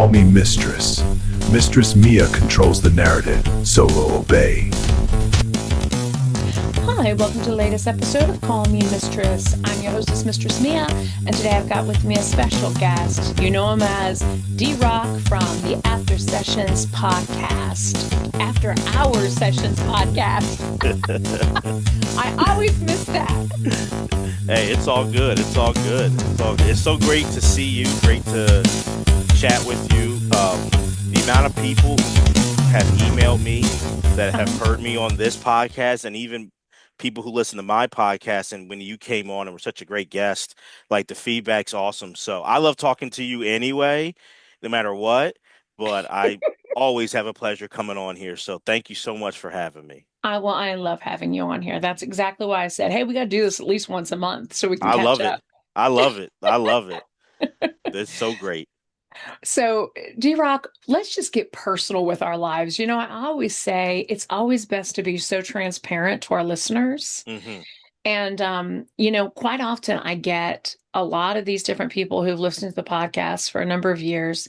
Call me Mistress. Mistress Mia controls the narrative, so obey. Hi, welcome to the latest episode of Call Me Mistress. I'm your hostess, Mistress Mia, and today I've got with me a special guest. You know him as D-Rock from the After Sessions podcast. After Hours Sessions podcast. I always miss that. Hey, it's all good. It's all good. It's so great to see you. Great to chat with you. The amount of people have emailed me that have heard me on this podcast, and even people who listen to my podcast. And when you came on and were such a great guest, like the feedback's awesome. So I love talking to you anyway, no matter what. But I always have a pleasure coming on here. So thank you so much for having me. I love having you on here. That's exactly why I said, hey, we got to do this at least once a month so we can I catch love it. up. I love it. I love it. It's so great. So, D-Rock, let's just get personal with our lives. You know, I always say it's always best to be so transparent to our listeners. Hmm. And, you know, quite often I get a lot of these different people who've listened to the podcast for a number of years,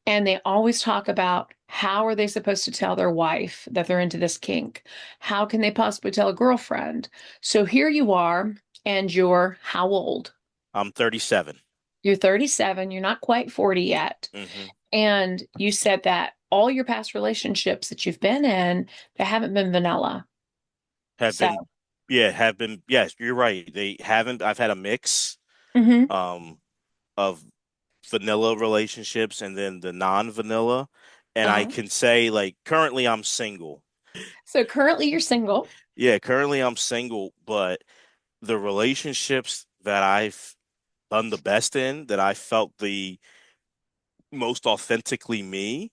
and they always talk about how are they supposed to tell their wife that they're into this kink? How can they possibly tell a girlfriend? So here you are, and you're how old? I'm 37. You're 37, you're not quite 40 yet. Hmm. And you said that all your past relationships that you've been in, they haven't been vanilla. Have So, been, yeah, have been. Yes, you're right. They haven't. I've had a mix mhm. um of vanilla relationships and then the non-vanilla. And I uh can say, like, currently I'm single. So currently you're single. Yeah, currently I'm single, but the relationships that I've done the best in, that I felt the most authentically me,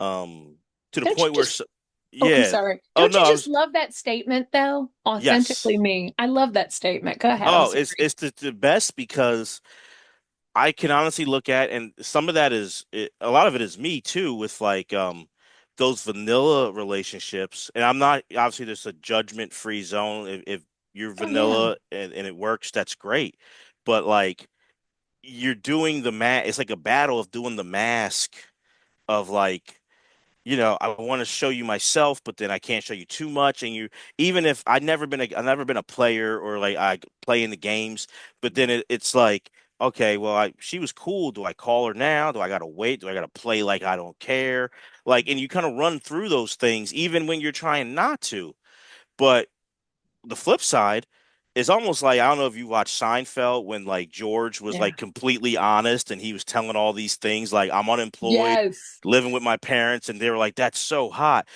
um, to the Don't you point where, just, oh, I'm yeah. sorry. Oh Don't no, you I just was, love that statement though? yes. Authentically me. I love that statement. Go ahead. I'm Oh, sorry. it's the best because I can honestly look at, and some of that is a lot of it is me too, with like those vanilla relationships. And I'm not, obviously there's a judgment free zone. If you're Oh yeah. vanilla and it works, that's great. But like you're doing the it's like a battle of doing the mask of like, I want to show you myself, but then I can't show you too much. And you, even if I've never been a player, or like I play in the games, but then it's like, okay, well, she was cool. Do I call her now? Do I gotta wait? Do I gotta play like I don't care? Like, and you kind of run through those things, even when you're trying not to. But the flip side is almost like, I don't know if you watched Seinfeld, when like George was Yeah. like completely honest and he was telling all these things like, I'm unemployed, Yes. living with my parents, and they were like, that's so hot.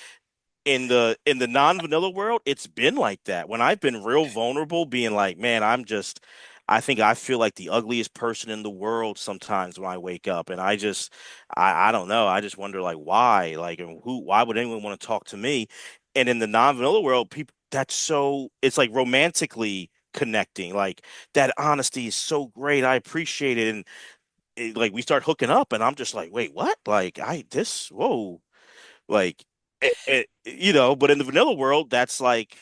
In the non-vanilla world, it's been like that. When I've been real vulnerable, being like, man, I think I feel like the ugliest person in the world sometimes when I wake up, and I don't know. I just wonder, like, why, like, and why would anyone want to talk to me? And in the non-vanilla world, people, it's like romantically connecting. Like, that honesty is so great. I appreciate it. And like, we start hooking up, and I'm just like, wait, what? Like, whoa, like, but in the vanilla world, that's like,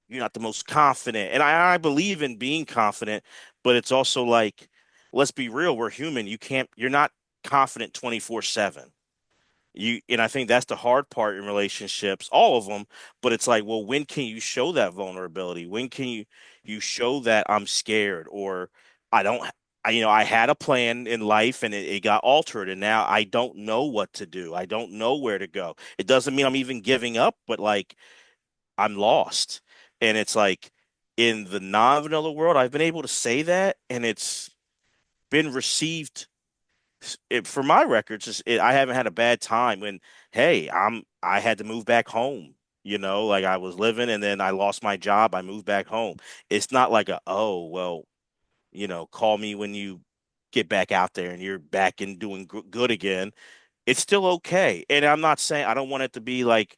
you're not the most confident. And I believe in being confident, but it's also like, let's be real, we're human. You're not confident 24/7. And I think that's the hard part in relationships, all of them. But it's like, well, when can you show that vulnerability? When can you show that I'm scared, or I don't, I had a plan in life and it got altered, and now I don't know what to do. I don't know where to go. It doesn't mean I'm even giving up, but like, I'm lost. And it's like, in the non-vanilla world, I've been able to say that, and it's been received, for my records, I haven't had a bad time. When, hey, I had to move back home. Like, I was living and then I lost my job. I moved back home. It's not like, oh well, call me when you get back out there and you're back and doing good again. It's still okay. And I'm not saying, I don't want it to be like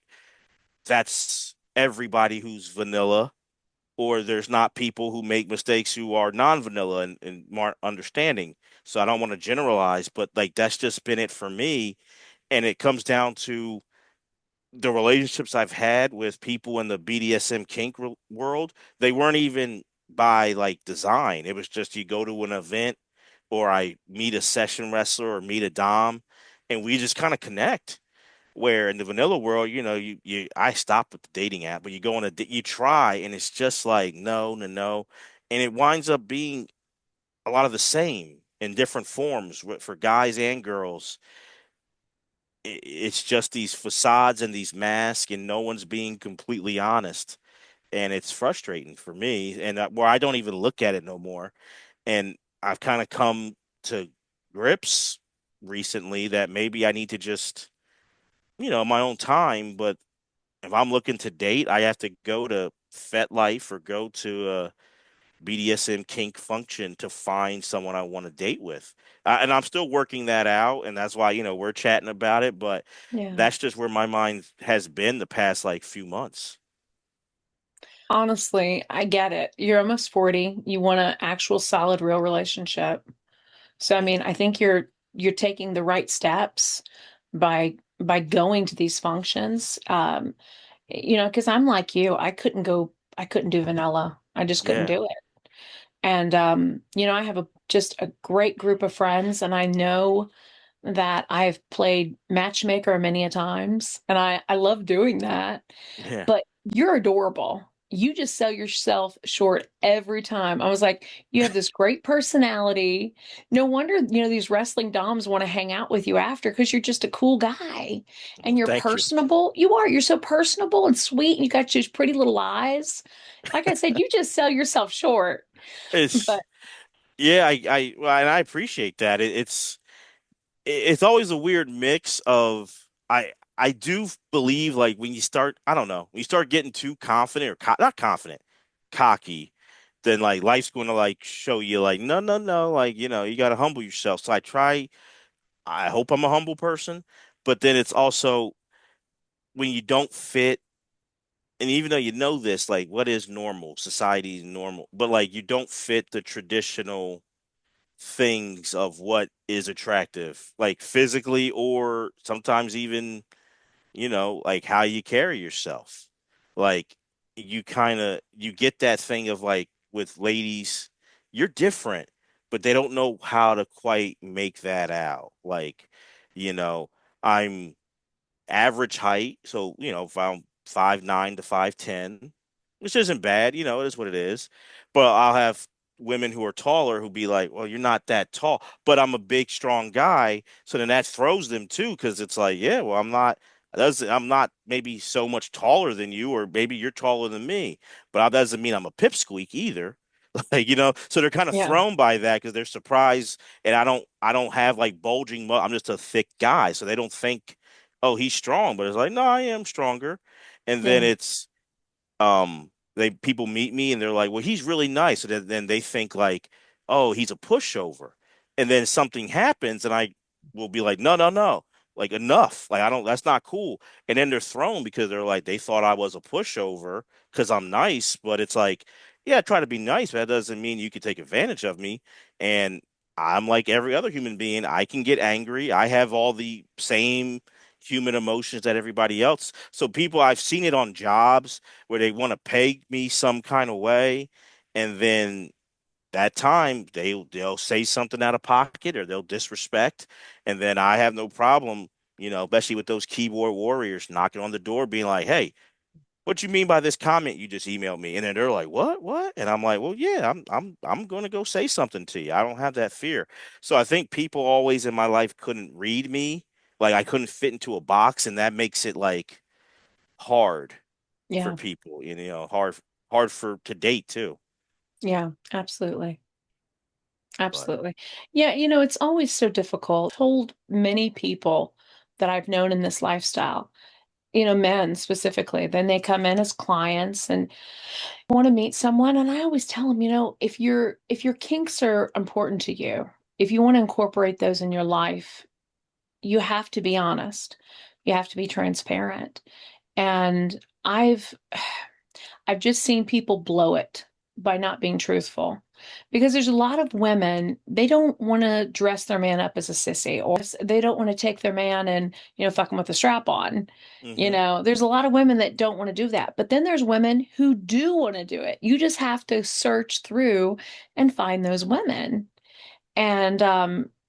that's everybody who's vanilla, or there's not people who make mistakes who are non-vanilla and more understanding. So I don't want to generalize, but like, that's just been it for me. And it comes down to the relationships I've had with people in the BDSM kink world. They weren't even by like design. It was just, you go to an event, or I meet a session wrestler or meet a dom, and we just kind of connect. Where in the vanilla world, I stopped with the dating app, but you go on you try, and it's just like no, no, no, and it winds up being a lot of the same in different forms for guys and girls. It's just these facades and these masks, and no one's being completely honest, and it's frustrating for me, and where I don't even look at it no more. And I've kind of come to grips recently that maybe I need to just, my own time. But if I'm looking to date, I have to go to FetLife or go to a BDSM kink function to find someone I want to date with. And I'm still working that out. And that's why, we're chatting about it. But Yeah. that's just where my mind has been the past like few months. Honestly, I get it. You're almost 40. You want an actual solid real relationship. So I mean, I think you're taking the right steps by going to these functions. Because I'm like you, I couldn't do vanilla. I just couldn't Yeah. do it. And I have just a great group of friends, and I know that I've played matchmaker many a times, and I love doing that. Yeah. But you're adorable. You just sell yourself short every time. I was like, you have this great personality. No wonder, these wrestling doms want to hang out with you after because you're just a cool guy Well, and you're thank you. personable. You are. You're so personable and sweet, and you got these pretty little eyes. Like I said, you just sell yourself short. It's But yeah, well, and I appreciate that. It's always a weird mix of I do believe like when you start, I don't know, when you start getting too confident or not confident, cocky, then like life's going to like show you like no, no, no, like you got to humble yourself. So I hope I'm a humble person, but then it's also when you don't fit, and even though you know this, like what is normal, society is normal, but like you don't fit the traditional things of what is attractive, like physically or sometimes even, like how you carry yourself. Like you get that thing of like with ladies, you're different, but they don't know how to quite make that out. Like, you know, I'm average height. So, if I'm 5'9" to 5'10", which isn't bad, it is what it is. But I'll have women who are taller who be like, well, you're not that tall, but I'm a big, strong guy. So then that throws them too, because it's like, yeah, well, I'm not maybe so much taller than you, or maybe you're taller than me, but that doesn't mean I'm a pipsqueak either. Like, so they're kind of yeah, thrown by that because they're surprised, and I don't have like bulging. I'm just a thick guy, so they don't think, oh, he's strong, but it's like, no, I am stronger. And then yeah, it's they people meet me and they're like, well, he's really nice. And then they think like, oh, he's a pushover. And then something happens and I will be like, no, no, no. Like enough. Like I don't that's not cool. And then they're thrown because they're like they thought I was a pushover because I'm nice, but it's like, yeah, I try to be nice, but that doesn't mean you can take advantage of me. And I'm like every other human being. I can get angry. I have all the same human emotions that everybody else. So I've seen it on jobs where they want to pay me some kind of way, and then that time they'll say something out of pocket or they'll disrespect, and then I have no problem, especially with those keyboard warriors knocking on the door, being like, "Hey, what you mean by this comment you just emailed me?" And then they're like, "What?" And I'm like, "Well, yeah, I'm going to go say something to you. I don't have that fear." So I think people always in my life couldn't read me, like I couldn't fit into a box, and that makes it like hard for yeah, people, hard for to date too. yeah, absolutely. But Absolutely. Yeah, it's always so difficult. Told many people that I've known in this lifestyle, men specifically, then they come in as clients and want to meet someone. And I always tell them, if your kinks are important to you, if you want to incorporate those in your life, you have to be honest. You have to be transparent. And I've just seen people blow it by not being truthful. Because there's a lot of women, they don't want to dress their man up as a sissy, or they don't want to take their man and, fuck him with a strap on. hmm There's a lot of women that don't want to do that. But then there's women who do want to do it. You just have to search through and find those women. And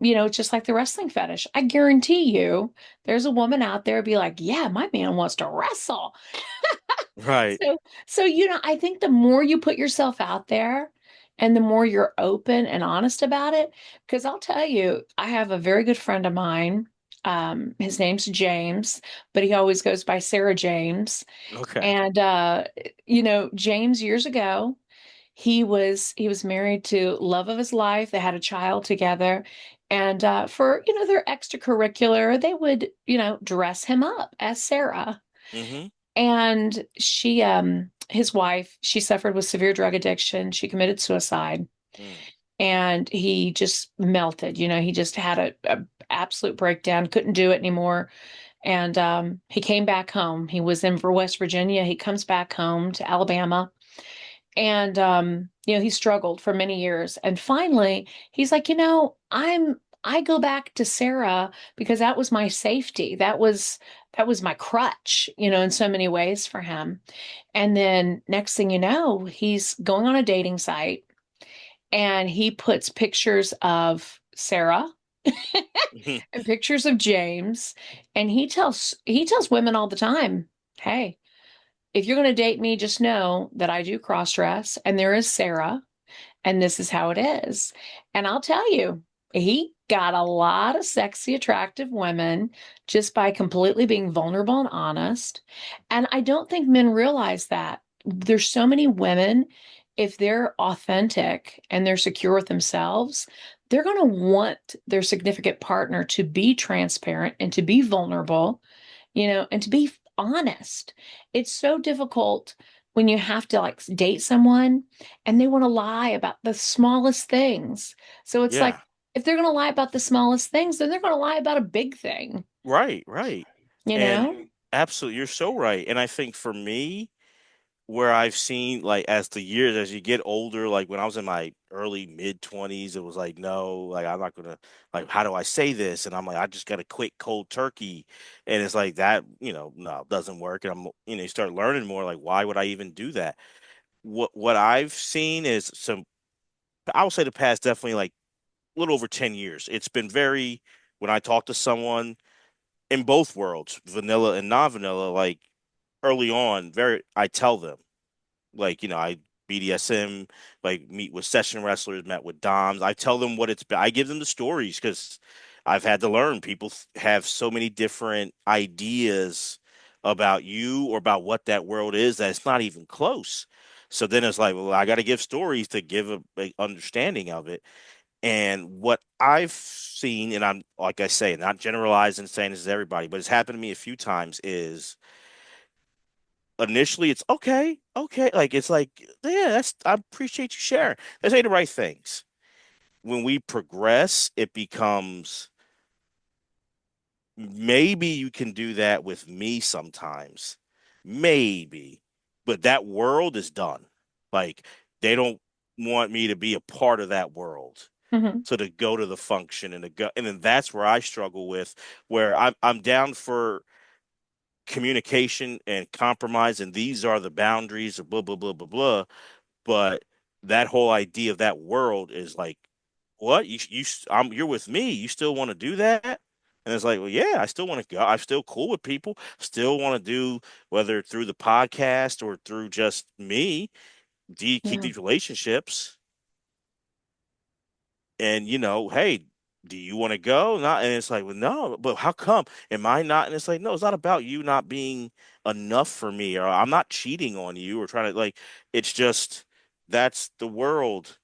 it's just like the wrestling fetish. I guarantee you there's a woman out there be like, yeah, my man wants to wrestle. Right. So, I think the more you put yourself out there and the more you're open and honest about it, because I'll tell you, I have a very good friend of mine. His name's James, but he always goes by Sarah James. Okay. And James years ago, he was married to love of his life. They had a child together. And for, their extracurricular, they would, dress him up as Sarah. Mm-hmm. And his wife, she suffered with severe drug addiction. She committed suicide Mm. and he just melted. He just had a absolute breakdown, couldn't do it anymore. And he came back home. He was in West Virginia. He comes back home to Alabama. And he struggled for many years. And finally, he's like, I go back to Sarah because that was my safety. That was my crutch, in so many ways for him. And then next thing you know, he's going on a dating site and he puts pictures of Sarah and pictures of James. And he tells women all the time, hey, if you're going to date me, just know that I do cross dress and there is Sarah and this is how it is. And I'll tell you, he got a lot of sexy, attractive women just by completely being vulnerable and honest. And I don't think men realize that. There's so many women, if they're authentic and they're secure with themselves, they're going to want their significant partner to be transparent and to be vulnerable, and to be honest. It's so difficult when you have to like date someone and they want to lie about the smallest things. So it's like, Yeah. if they're going to lie about the smallest things, then they're going to lie about a big thing, Right, right. you And know? absolutely, you're so right. And I think for me, where I've seen like as the years as you get older, like when I was in my early mid 20s, it was like, no, like I'm not gonna like how do I say this? And I'm like, I just gotta quit cold turkey. And it's like that, no, it doesn't work. And you start learning more, like, why would I even do that? What I've seen is I would say the past definitely like a little over 10 years. It's been very when I talk to someone in both worlds, vanilla and non-vanilla, like early on, very I tell them like I BDSM, like meet with session wrestlers, met with DOMs. I tell them what it's been. I give them the stories because I've had to learn. People have so many different ideas about you or about what that world is that it's not even close. So then it's like, well, I got to give stories to give a understanding of it. And what I've seen, and I'm like I say, not generalizing saying this is everybody, but it's happened to me a few times, is initially it's okay, okay. Like it's like, yeah, I appreciate you sharing. Let's say the right things. When we progress, it becomes maybe you can do that with me sometimes. Maybe. But that world is done. Like they don't want me to be a part of that world. Hmm. So to go to the function and to go, and then that's where I struggle with, where I'm down for communication and compromise, and these are the boundaries of blah blah blah blah blah. But that whole idea of that world is like, what you're with me, you still want to do that? And it's like, well, yeah, I still want to go. I'm still cool with people. Still want to do whether through the podcast or through just me. Do you keep Yeah. these relationships? And hey, do you want to go? Not, and it's like, well, no, but how come? Am I not? And it's like, no, it's not about you not being enough for me, or I'm not cheating on you, or trying to like. It's just that's the world.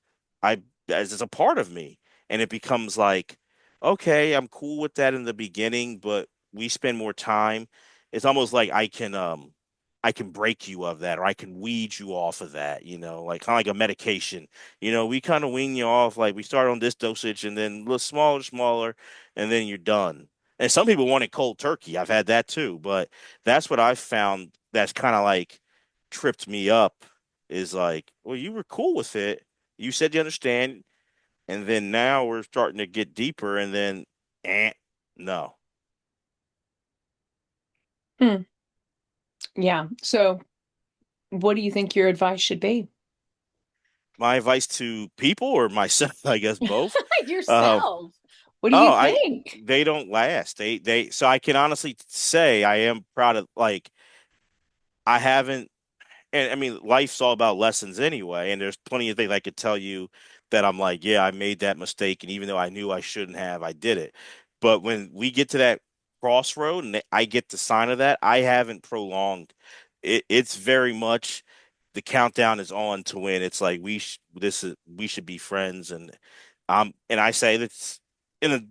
As it's a part of me, and it becomes like, okay, I'm cool with that in the beginning, but we spend more time. It's almost like I can break you of that, or I can weed you off of that, like kind of like a medication. We kind of wean you off, like we start on this dosage and then a little smaller, smaller, and then you're done. And some people want it cold turkey. I've had that too, but that's what I've found that's kind of like tripped me up is like, well, you were cool with it. You said you understand, and then now we're starting to get deeper, and then, no. Hmm. Yeah. So, what do you think your advice should be? My advice to people or myself, I guess both. Um, Yourself. What do Oh, you I think? they don't last. So I can honestly say I am proud of like I haven't. And I mean, life's all about lessons anyway. And there's plenty of things I could tell you that I'm like, yeah, I made that mistake. And even though I knew I shouldn't have, I did it. But when we get to that crossroad and I get the sign of that, I haven't prolonged it. It's very much the countdown is on to when it's like we should be friends. And I say that's in a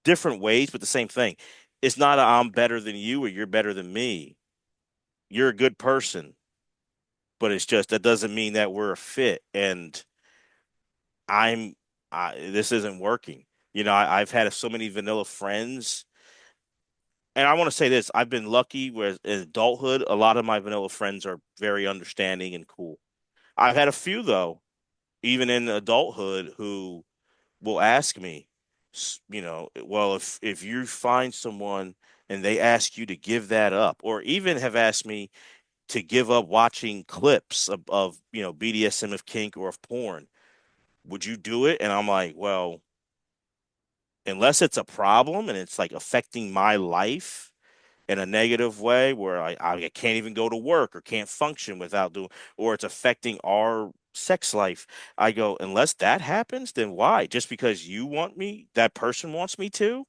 different ways, but the same thing. It's not a I'm better than you or you're better than me. You're a good person, but it's just that doesn't mean that we're a fit. And I'm, this isn't working. I've had so many vanilla friends, and I want to say this: I've been lucky. Where in adulthood, a lot of my vanilla friends are very understanding and cool. I've had a few though, even in adulthood, who will ask me, well, if you find someone and they ask you to give that up, or even have asked me to give up watching clips of BDSM of kink or of porn. Would you do it? And I'm like, well, unless it's a problem and it's like affecting my life in a negative way where I can't even go to work or can't function without doing, or it's affecting our sex life. I go, unless that happens, then why? Just because you want me, that person wants me to,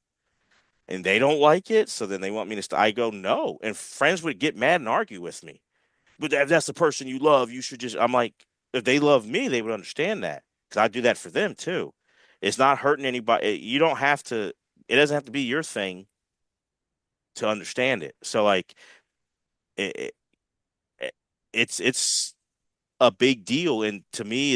and they don't like it, so then they want me to I go, no. And friends would get mad and argue with me. But if that's the person you love, you should just. I'm like, if they love me, they would understand that because I do that for them too. It's not hurting anybody. You don't have to. It doesn't have to be your thing to understand it. So like, it, it it's a big deal, and to me,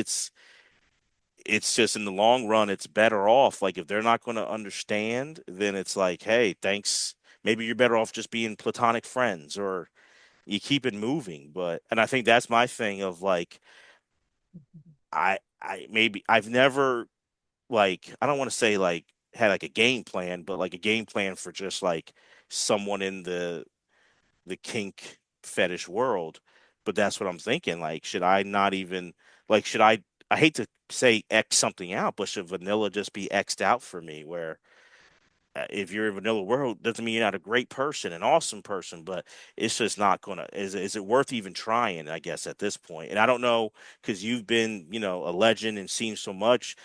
it's just in the long run, it's better off. Like if they're not going to understand, then it's like, hey, thanks. Maybe you're better off just being platonic friends, or you keep it moving. And I think that's my thing of like I maybe I've never like I don't want to say like had like a game plan, but like a game plan for just like someone in the kink fetish world. But that's what I'm thinking. Like, should I not even like I hate to say X something out, but should vanilla just be X'd out for me where if you're in vanilla world doesn't mean you're not a great person, an awesome person, but it's just not gonna is it worth even trying, I guess, at this point. And I don't know because you've been, a legend and seen so much.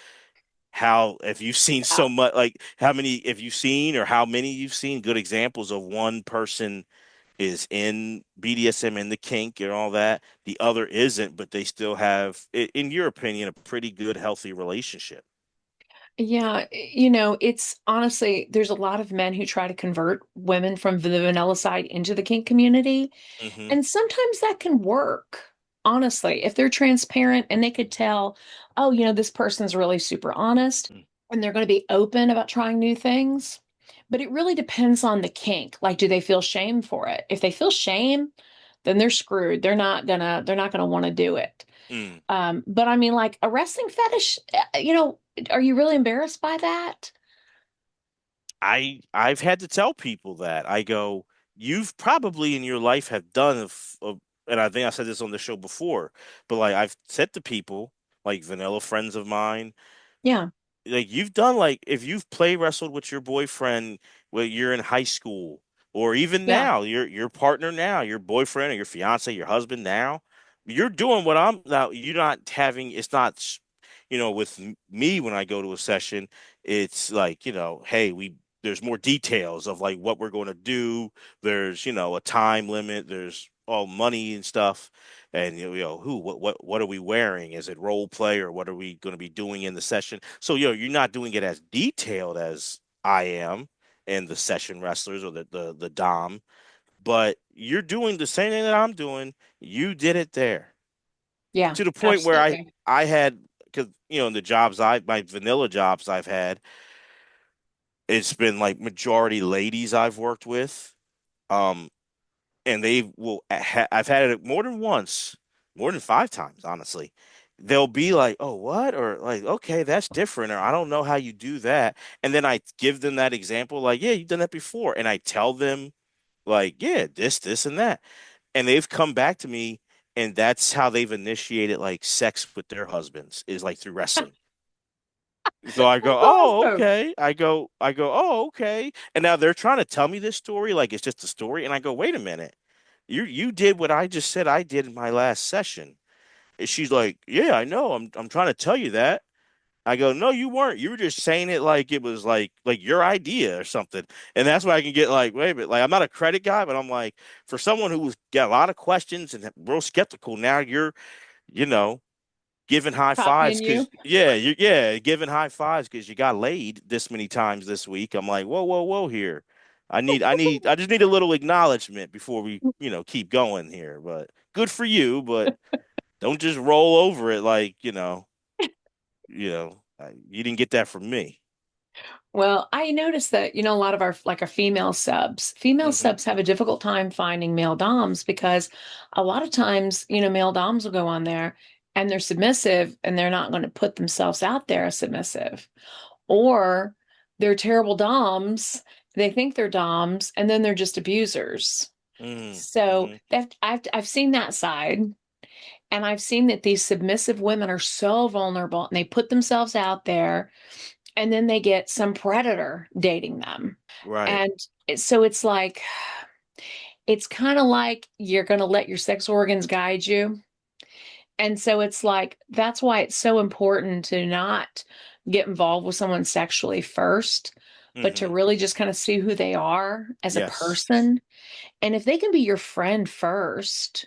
How if you've seen Yeah. so much, like how many have you seen or how many you've seen good examples of one person is in BDSM and the kink and all that, the other isn't, but they still have, in your opinion, a pretty good, healthy relationship. Yeah, it's honestly, there's a lot of men who try to convert women from the vanilla side into the kink community. Hmm. And sometimes that can work, honestly, if they're transparent and they could tell, oh, this person's really super honest and they're going to be open about trying new things. But it really depends on the kink. Like, do they feel shame for it? If they feel shame, then they're screwed. They're not gonna want to do it. Mm. But I mean, like a wrestling fetish, are you really embarrassed by that? I've had to tell people that I go, you've probably in your life have done and I think I said this on the show before, but like I've said to people like vanilla friends of mine, Yeah, like you've done like if you've play wrestled with your boyfriend when you're in high school or even yeah, now your partner now your boyfriend or your fiance your husband now you're doing what I'm now you're not having it's not with me when I go to a session it's like hey we there's more details of like what we're going to do there's a time limit there's all money and stuff and who what are we wearing is it role play or what are we going to be doing in the session so you're not doing it as detailed as I am and the session wrestlers or the dom but you're doing the same thing that I'm doing you did it there yeah, to the point where I absolutely. I had because in the jobs I my vanilla jobs I've had it's been like majority ladies I've worked with um and I've had it more than once, more than 5 times, honestly. They'll be like, "Oh, what?" or like, "Okay, that's different," or "I don't know how you do that." And then I give them that example, like, "Yeah, you've done that before," and I tell them, like, "Yeah, this, and that," and they've come back to me, and that's how they've initiated like sex with their husbands is like through wrestling. So I go, That's oh, awesome. okay. Oh, okay. And now they're trying to tell me this story like it's just a story. And I go, wait a minute. You did what I just said I did in my last session. And she's like, yeah, I know. I'm trying to tell you that. I go, no, you weren't. You were just saying it like it was like your idea or something. And that's why I can get like, wait a minute, like I'm not a credit guy, but I'm like, for someone who's got a lot of questions and real skeptical, now you're, you know, giving high fives Copying you. because yeah, giving high fives because you got laid this many times this week. I'm like, whoa, whoa, whoa here. I just need a little acknowledgement before we, keep going here. But good for you, but don't just roll over it like, you didn't get that from me. Well, I noticed that, a lot of our female Hmm. subs have a difficult time finding male doms because a lot of times, male doms will go on there and they're submissive and they're not going to put themselves out there as submissive. Or they're terrible doms. They think they're doms and then they're just abusers. Hmm. So Hmm. that I've seen that side. And I've seen that these submissive women are so vulnerable and they put themselves out there and then they get some predator dating them. Right. And so it's like, it's kind of like you're going to let your sex organs guide you. And so it's like, that's why it's so important to not get involved with someone sexually first, but to Hmm. really just kind of see who they are as a Yes. person. And if they can be your friend first,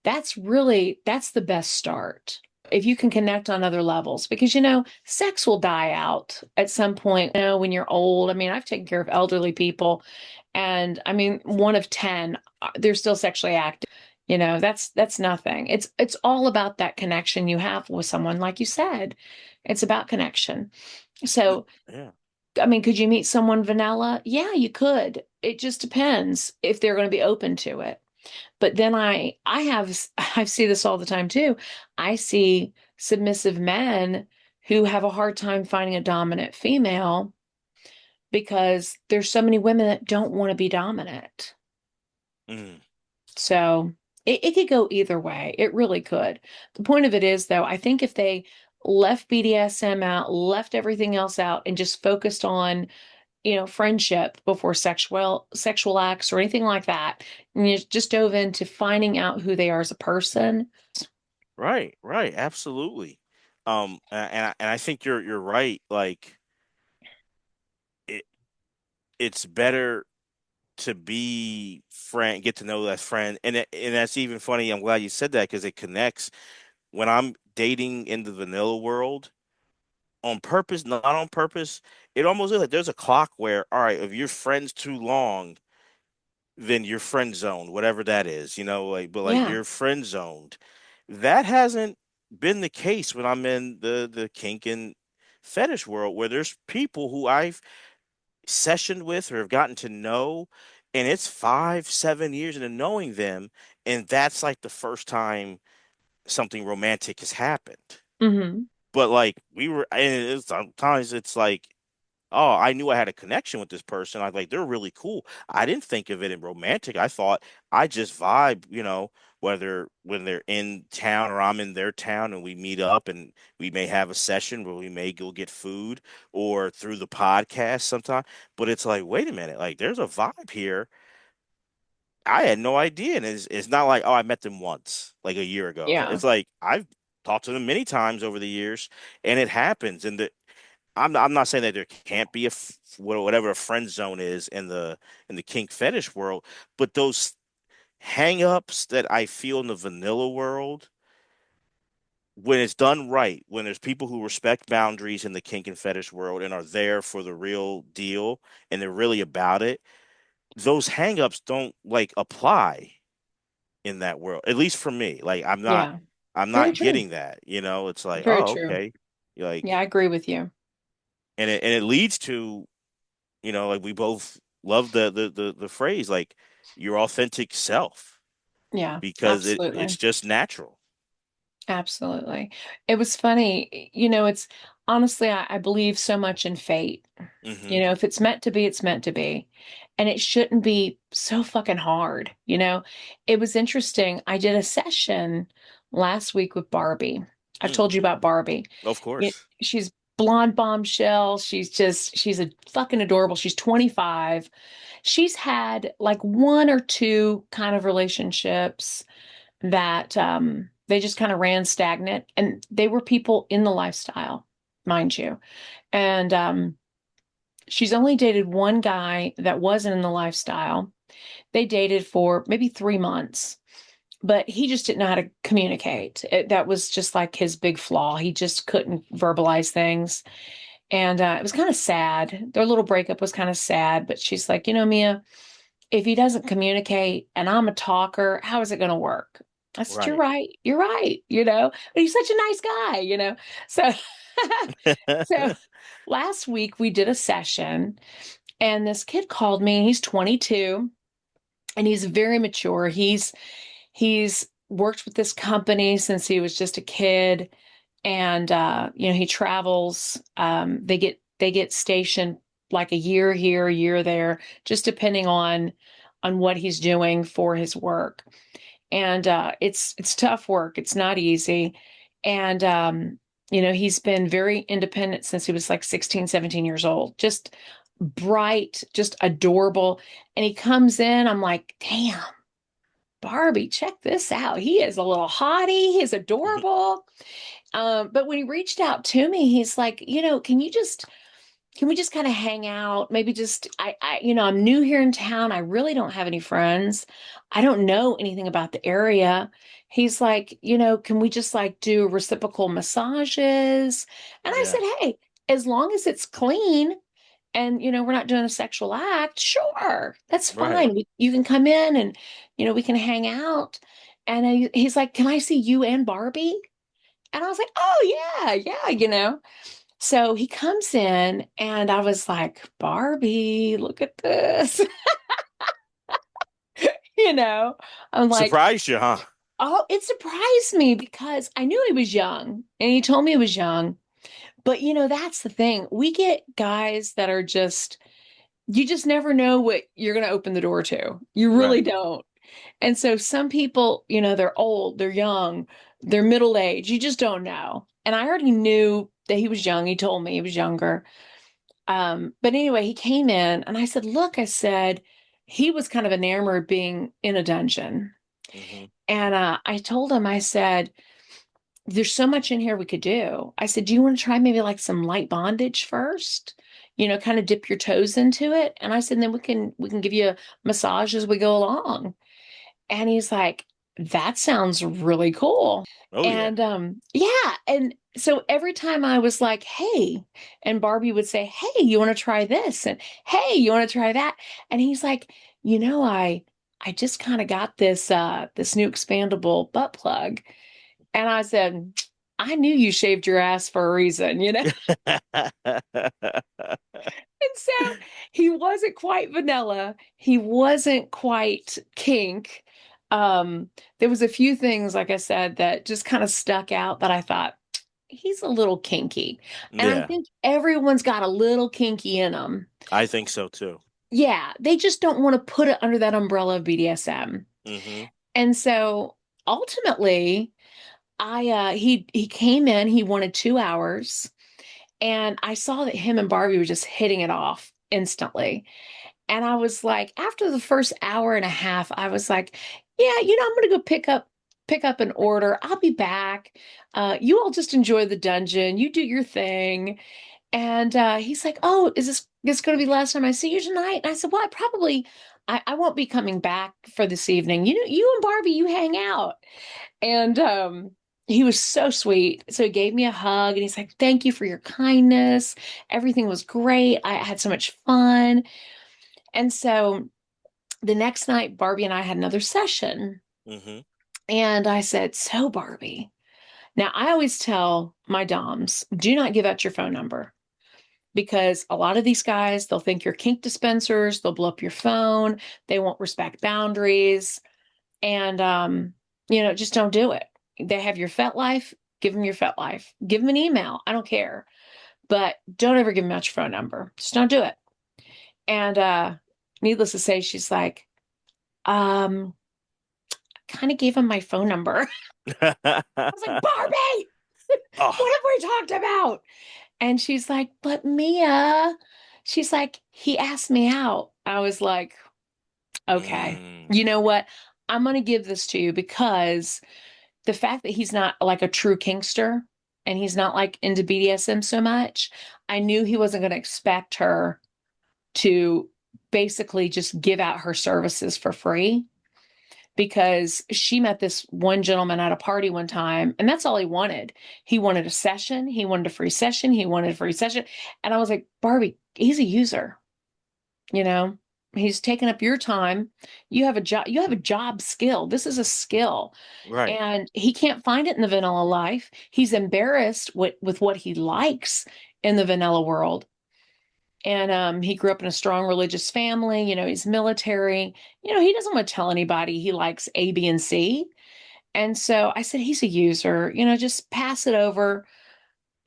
that's the best start. If you can connect on other levels, because sex will die out at some point, when you're old. I mean, I've taken care of elderly people, and I mean, one of 10, they're still sexually active. That's nothing. It's all about that connection you have with someone, like you said. It's about connection. So, Yeah. I mean, could you meet someone vanilla? Yeah, you could. It just depends if they're going to be open to it. But then I see this all the time too. I see submissive men who have a hard time finding a dominant female because there's so many women that don't want to be dominant. Mm. So it could go either way. It really could. The point of it is, though, I think if they left BDSM out, left everything else out, and just focused on, friendship before sexual acts or anything like that, and you just dove into finding out who they are as a person. Right. Right. Absolutely. And I think you're right. Like it, it's better to be friend, get to know that friend, and that's even funny. I'm glad you said that because it connects. When I'm dating in the vanilla world, on purpose, not on purpose, it almost is like there's a clock where, all right, if you're friends too long, then you're friend zoned, whatever that is, like, but like Yeah. you're friend zoned. That hasn't been the case when I'm in the kink and fetish world, where there's people who I've sessioned with or have gotten to know, and it's 5, 7 years into knowing them, and that's like the first time something romantic has happened. Hmm. But like sometimes it's like, oh, I knew I had a connection with this person. I like they're really cool. I didn't think of it in romantic. I thought I just vibe, whether when they're in town or I'm in their town and we meet up and we may have a session where we may go get food or through the podcast sometime. But it's like, wait a minute, like there's a vibe here. I had no idea. And it's not like, oh, I met them once, like a year ago. Yeah. It's like I've talked to them many times over the years, and it happens. And I'm not saying that there can't be whatever a friend zone is in the kink fetish world, but those hang-ups that I feel in the vanilla world, when it's done right, when there's people who respect boundaries in the kink and fetish world and are there for the real deal and they're really about it, those hang-ups don't like apply in that world. At least for me. Like Yeah. I'm Very not true. getting that, it's like, Very oh, true. okay. Like Yeah, I agree with you. and it leads to like we both love the phrase like your authentic self Yeah, because it's absolutely. just natural. Absolutely. It was funny. It's honestly, I believe so much in fate. Hmm. If it's meant to be, it's meant to be. And it shouldn't be so fucking hard. It was interesting. I did a session last week with Barbie. I've Mm. told you about Barbie. Of course. She's blonde bombshell. She's a fucking adorable. She's 25. She's had like one or two kind of relationships that they just kind of ran stagnant, and they were people in the lifestyle, mind you. And she's only dated one guy that wasn't in the lifestyle. They dated for maybe 3 months, but he just didn't know how to communicate. That was just like his big flaw. He just couldn't verbalize things. And it was kind of sad. Their little breakup was kind of sad, but she's like, Mia, if he doesn't communicate and I'm a talker, how is it going to work? I said, you're Right. right. You're right. But he's such a nice guy. So, so last week we did a session and this kid called me. He's 22 and he's very mature. He's worked with this company since he was just a kid, and he travels. They get stationed like a year here, a year there, just depending on what he's doing for his work. And it's tough work. It's not easy. And he's been very independent since he was like 16, 17 years old. Just bright, just adorable. And he comes in, I'm like, damn. Barbie, check this out. He is a little hottie. He's adorable. But when he reached out to me, he's like, can we just kind of hang out? Maybe just, I'm new here in town. I really don't have any friends. I don't know anything about the area. He's like, can we just like do reciprocal massages? And I said, Yeah. hey, as long as it's clean, and we're not doing a sexual act, sure, that's Right. fine. You can come in and we can hang out. And he's like, can I see you and Barbie? And I was like, oh yeah, yeah. So he comes in and I was like, Barbie, look at this. you know I'm like, Surprised you, huh? oh, it surprised me because I knew he was young and he told me he was young. But that's the thing, we get guys that are just, you just never know what you're going to open the door to. You really Right. don't. And so some people, they're old, they're young, they're middle aged. You just don't know. And I already knew that he was young. He told me he was younger. But anyway, he came in and I said, look, I said, he was kind of enamored being in a dungeon. Hmm. And I told him, I said, there's so much in here we could do. I said, do you want to try maybe like some light bondage first? Kind of dip your toes into it. And I said, then we can give you a massage as we go along. And he's like, that sounds really cool. Oh yeah. And yeah. And so every time I was like, hey, and Barbie would say, hey, you want to try this? And hey, you want to try that? And he's like, I just kind of got this new expandable butt plug. And I said, I knew you shaved your ass for a reason. And so he wasn't quite vanilla. He wasn't quite kink. There was a few things, like I said, that just kind of stuck out that I thought he's a little kinky. And I Yeah, think everyone's got a little kinky in them. I think so too. Yeah, they just don't want to put it under that umbrella of BDSM. Hmm. And so ultimately, he came in, he wanted 2 hours, and I saw that him and Barbie were just hitting it off instantly. And I was like, after the first hour and a half, I was like, yeah, I'm gonna go pick up an order. I'll be back. You all just enjoy the dungeon. You do your thing. And he's like, oh, is this going to be the last time I see you tonight? And I said, well, I won't be coming back for this evening. You and Barbie, you hang out. And he was so sweet. So he gave me a hug and he's like, thank you for your kindness. Everything was great. I had so much fun. And so the next night, Barbie and I had another session. Hmm. And I said, so Barbie, now I always tell my DOMs, do not give out your phone number because a lot of these guys, they'll think you're kink dispensers. They'll blow up your phone. They won't respect boundaries. And, just don't do it. They have your FetLife, give them your FetLife, give them an email. I don't care, but don't ever give them out your phone number. Just don't do it. And, needless to say, she's like, um, kind of gave him my phone number. I was like, Barbie, Oh, what have we talked about? And she's like, but Mia, she's like, he asked me out. I was like, okay, Mm, you know what? I'm going to give this to you because the fact that he's not like a true kinkster and he's not like into BDSM so much, I knew he wasn't going to expect her to basically just give out her services for free because she met this one gentleman at a party one time and that's all he wanted. He wanted a session, he wanted a free session, he wanted a free session. And I was like, Barbie, he's a user, you know? He's taking up your time. You have a job skill. This is a skill. right. And he can't find it in the vanilla life. He's embarrassed with what he likes in the vanilla world. And he grew up in a strong religious family. You know, he's military. You know, he doesn't want to tell anybody he likes A, B, and C. And so I said, he's a user, you know, just pass it over.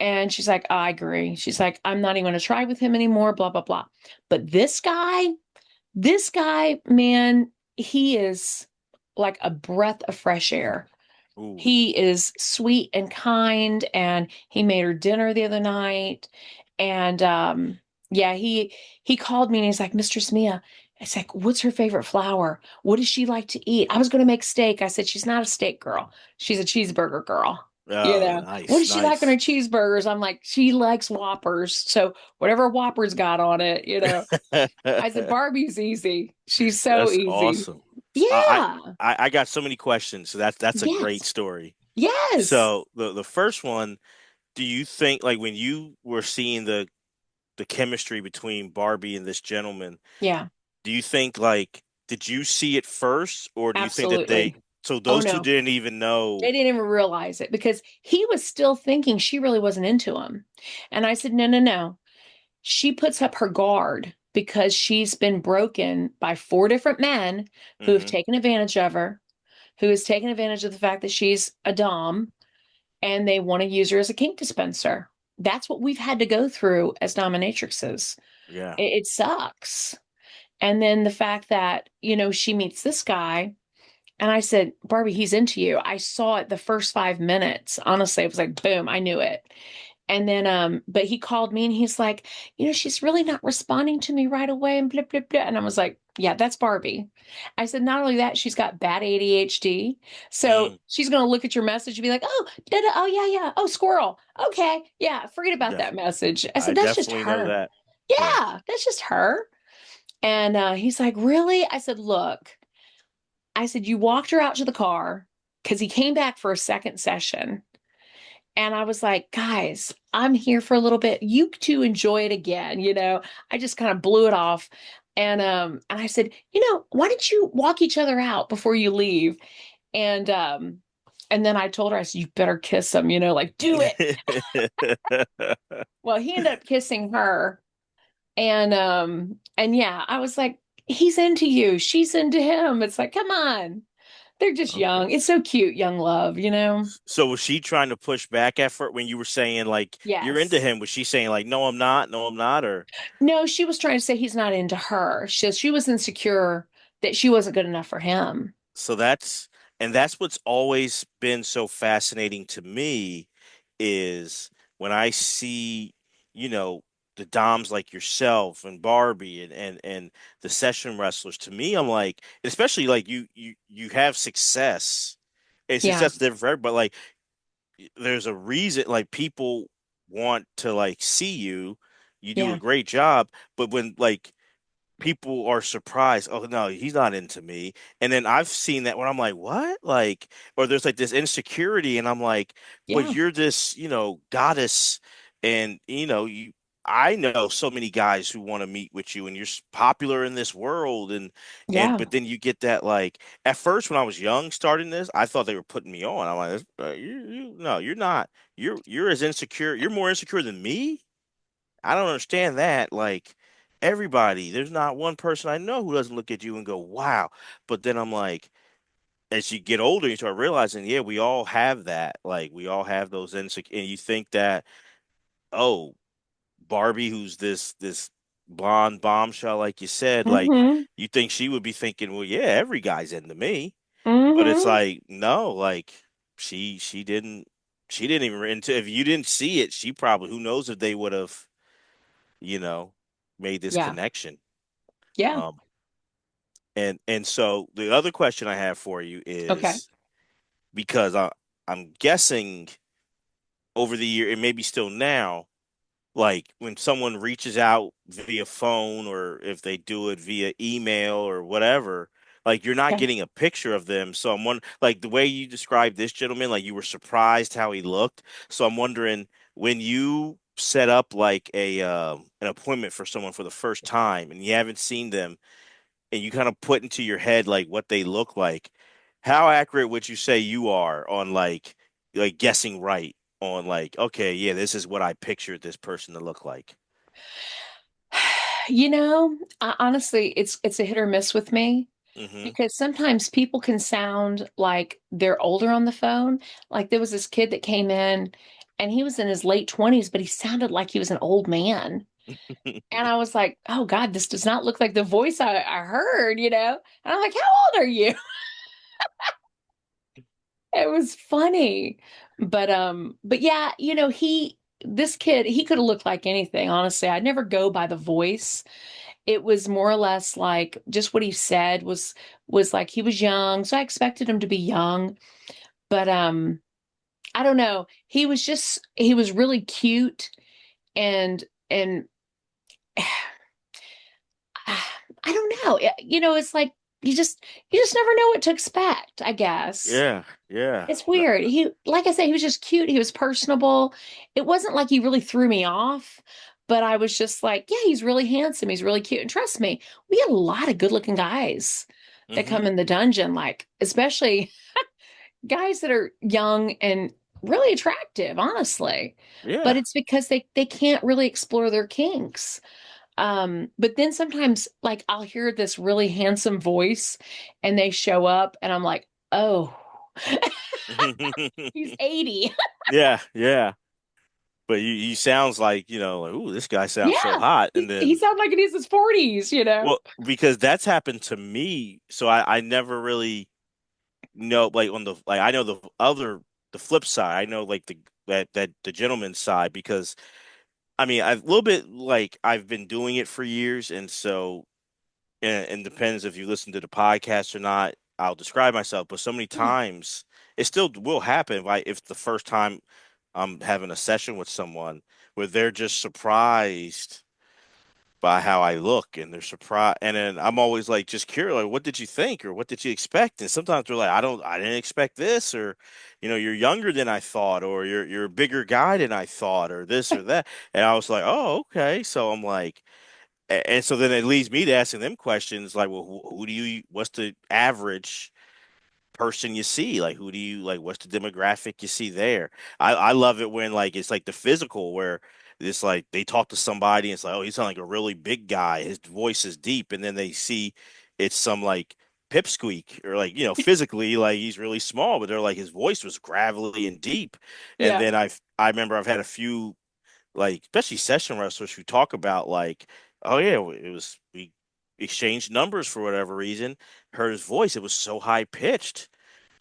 And she's like, I agree. She's like, I'm not even going to try with him anymore, blah, blah, blah. But this guy, man, he is like a breath of fresh air. Ooh. He is sweet and kind, and he made her dinner the other night. And yeah, he called me and he's like, Mistress Mia. It's like, what's her favorite flower? What does she like to eat? I was going to make steak. I said, she's not a steak girl. She's a cheeseburger girl. You Oh, know, what nice, does she like on her nice. cheeseburgers? I'm like, she likes Whoppers. So whatever Whopper's got on it, you know. I said, Barbie's easy. She's so That's easy. awesome. Yeah. I got so many questions. So that's a great Yes. story. Yes. So the first one, do you think like when you were seeing the chemistry between Barbie and this gentleman, Yeah. do you think like did you see it first or do you think that Absolutely. so Oh those two no. didn't even They know? didn't even realize it because he was still thinking she really wasn't into him. And I said, no, no, no. She puts up her guard because she's been broken by four different men who have Hmm. taken advantage of her, who has taken advantage of the fact that she's a dom and they want to use her as a kink dispenser. That's what we've had to go through as dominatrixes. Yeah. It sucks. And then the fact that, you know, she meets this guy. And I said, Barbie, he's into you. I saw it the first 5 minutes. Honestly, it was like, boom, I knew it. And then, but he called me and he's like, you know, she's really not responding to me right away and blah, blah, blah. And I was like, yeah, that's Barbie. I said, not only that, she's got bad ADHD. So Mm, she's going to look at your message and be like, oh, da, da, oh, yeah, yeah. Oh, squirrel. Okay. Yeah. Forget about def that message. I I said, that's just definitely know her. that. Yeah. Yeah. That's just her. And he's like, really? I said, look, I said, you walked her out to the car because he came back for a second session. And I was like, guys, I'm here for a little bit. You two enjoy it again. You know, I just kind of blew it off. And I said, you know, why don't you walk each other out before you leave? And then I told her, I said, you better kiss him, you know, like do it. Well, he ended up kissing her. And yeah, I was like, he's into you. She's into him. It's like, come on. They're just Okay. young. It's so cute, young love, you know? So was she trying to push back at first when you were saying like you're into Yes. him? Was she saying like no, I'm not, no, I'm not, or No, she was trying to say he's not into her. She was insecure that she wasn't good enough for him. so that's what's always been so fascinating to me is when I see, you know, the Doms like yourself and Barbie and the session wrestlers, to me, I'm like, especially like you have success. And Yeah, success is different for everybody, but like there's a reason like people want to like see you. You do a yeah, great job, but when like people are surprised. Oh no, he's not into me. And then I've seen that when I'm like, what? Like, or there's like this insecurity, and I'm like, but yeah, you're this, goddess, and I know so many guys who want to meet with you, and you're popular in this world, and yeah, but then you get that like at first when I was young starting this, I thought they were putting me on. I'm like, no, you're not. You're as insecure. You're more insecure than me. I don't understand that. Like everybody, there's not one person I know who doesn't look at you and go, "Wow." But then I'm like, as you get older, you start realizing, yeah, we all have that. Like we all have those insecure, and you think that, oh, Barbie, who's this blonde bombshell, like you said, like mm-hmm, you think she would be thinking, well, yeah, every guy's into me, but it's mm-hmm, like, no, like she didn't. she didn't even into if you didn't see it, she probably who knows if they would have, you know, made this Yeah. connection. Yeah. Um, and so the other question I have for you Okay. is because I'm guessing over the year, and maybe still now, like when someone reaches out via phone or if they do it via email or whatever, like you're not Okay. getting a picture of them. So I'm wondering, like the way you described this gentleman, like you were surprised how he looked. So I'm wondering when you set up like a an appointment for someone for the first time and you haven't seen them and you kind of put into your head like what they look like, how accurate would you say you are on like guessing right on like, okay, yeah, this is what I pictured this person to look like. Honestly, it's a hit or miss with me Hmm. because sometimes people can sound like they're older on the phone. Like there was this kid that came in and he was in his late 20s, but he sounded like he was an old man. And I was like, oh God, this does not look like the voice I heard, you know? And I'm like, how old are you? It was funny. But yeah, this kid, he could have looked like anything, honestly. I'd never go by the voice. It was more or less like just what he said was like he was young, so I expected him to be young. But I don't know. He was really cute and I don't know. It's like you just never know what to expect, I guess. Yeah, yeah. It's weird. Like I said, he was just cute. He was personable. It wasn't like he really threw me off, but I was just like, yeah, he's really handsome. He's really cute. And trust me, we get a lot of good-looking guys that Hmm. come in the dungeon, like especially guys that are young and really attractive, honestly. But Yeah. it's because they can't really explore their kinks. But then sometimes like I'll hear this really handsome voice and they show up and I'm like, oh, he's 80. Yeah, yeah. But you sounds like, like, ooh, this guy sounds so Yeah. hot. And He then, sounds like he's his 40s, you know? well, because that's happened to me. So I never really know, like on the, like, I know the flip side. I know like that the gentleman's side because I mean, a little bit like I've been doing it for years. And so, and depends if you listen to the podcast or not. I'll describe myself, but so many Yeah. times it still will happen if the first time I'm having a session with someone where they're just surprised by how I look and they're surprised, and then I'm always like just curious, like what did you think or what did you expect? And sometimes they're like, I didn't expect this, or you're younger than I thought, or you're a bigger guy than I thought, or this or that. And I was like, oh, okay. So I'm like, and so then it leads me to asking them questions like, well, who do you, what's the average person you see? Like, who do you like? What's the demographic you see there? I love it when like it's like the physical where it's like they talk to somebody and it's like, oh, he's like a really big guy. His voice is deep, and then they see it's some like pipsqueak or like physically like he's really small, but they're like his voice was gravelly and deep. And Yeah. then I remember I've had a few like especially session wrestlers who talk about like, oh yeah, it was we exchanged numbers for whatever reason. Heard his voice, it was so high pitched.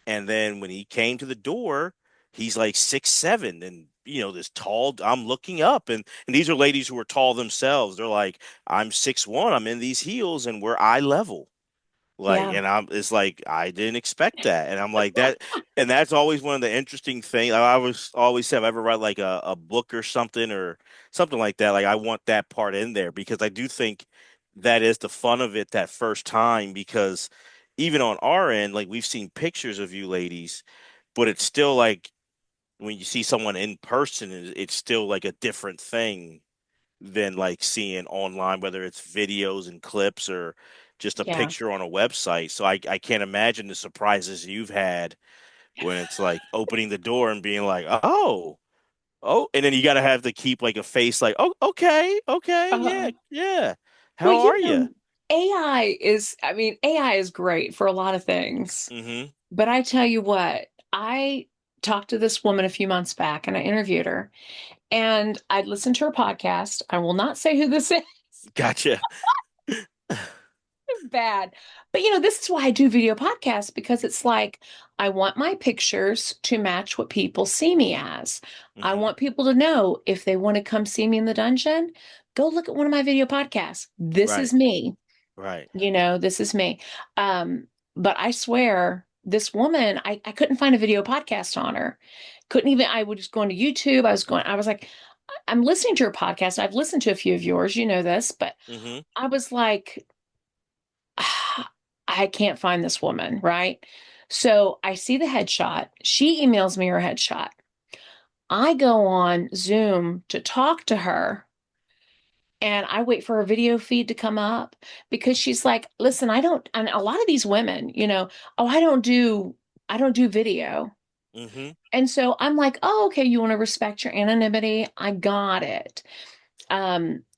And then when he came to the door, he's like 6'7", and this tall. I'm looking up, and these are ladies who are tall themselves. They're like, I'm 6'1", I'm in these heels, and we're eye level. Like, Yeah. and it's like I didn't expect that, and I'm like that, and that's always one of the interesting things. I was always said, if I ever write like a book or something like that, like I want that part in there because I do think that is the fun of it that first time because even on our end, like we've seen pictures of you ladies, but it's still like when you see someone in person, it's still like a different thing than like seeing online, whether it's videos and clips or just a Yeah. picture on a website. So I can't imagine the surprises you've had when it's like opening the door and being like, oh, and then you got to have to keep like a face like, oh, okay, okay, yeah, Uh, yeah. well, How are you? I mean, AI is great for a lot of things. Mm-hmm. But I tell you what, I talked to this woman a few months back and I interviewed her and I'd listened to her podcast. I will not say who this is. Gotcha. bad. But this is why I do video podcasts because it's like I want my pictures to match what people see me as. I Hmm. want people to know if they want to come see me in the dungeon, go look at one of my video podcasts. This Right. is me. Right. This is me. Um, but I swear, this woman, I couldn't find a video podcast on her. Couldn't even, I was going to YouTube. I was like, I'm listening to your podcast. I've listened to a few of yours, you know this, but Hmm. I was like, I can't find this woman, right? So I see the headshot. She emails me her headshot. I go on Zoom to talk to her and I wait for her video feed to come up because she's like, listen, I don't, and a lot of these women, oh, I don't do video. Hmm. And so I'm like, oh, okay, you want to respect your anonymity? I got it.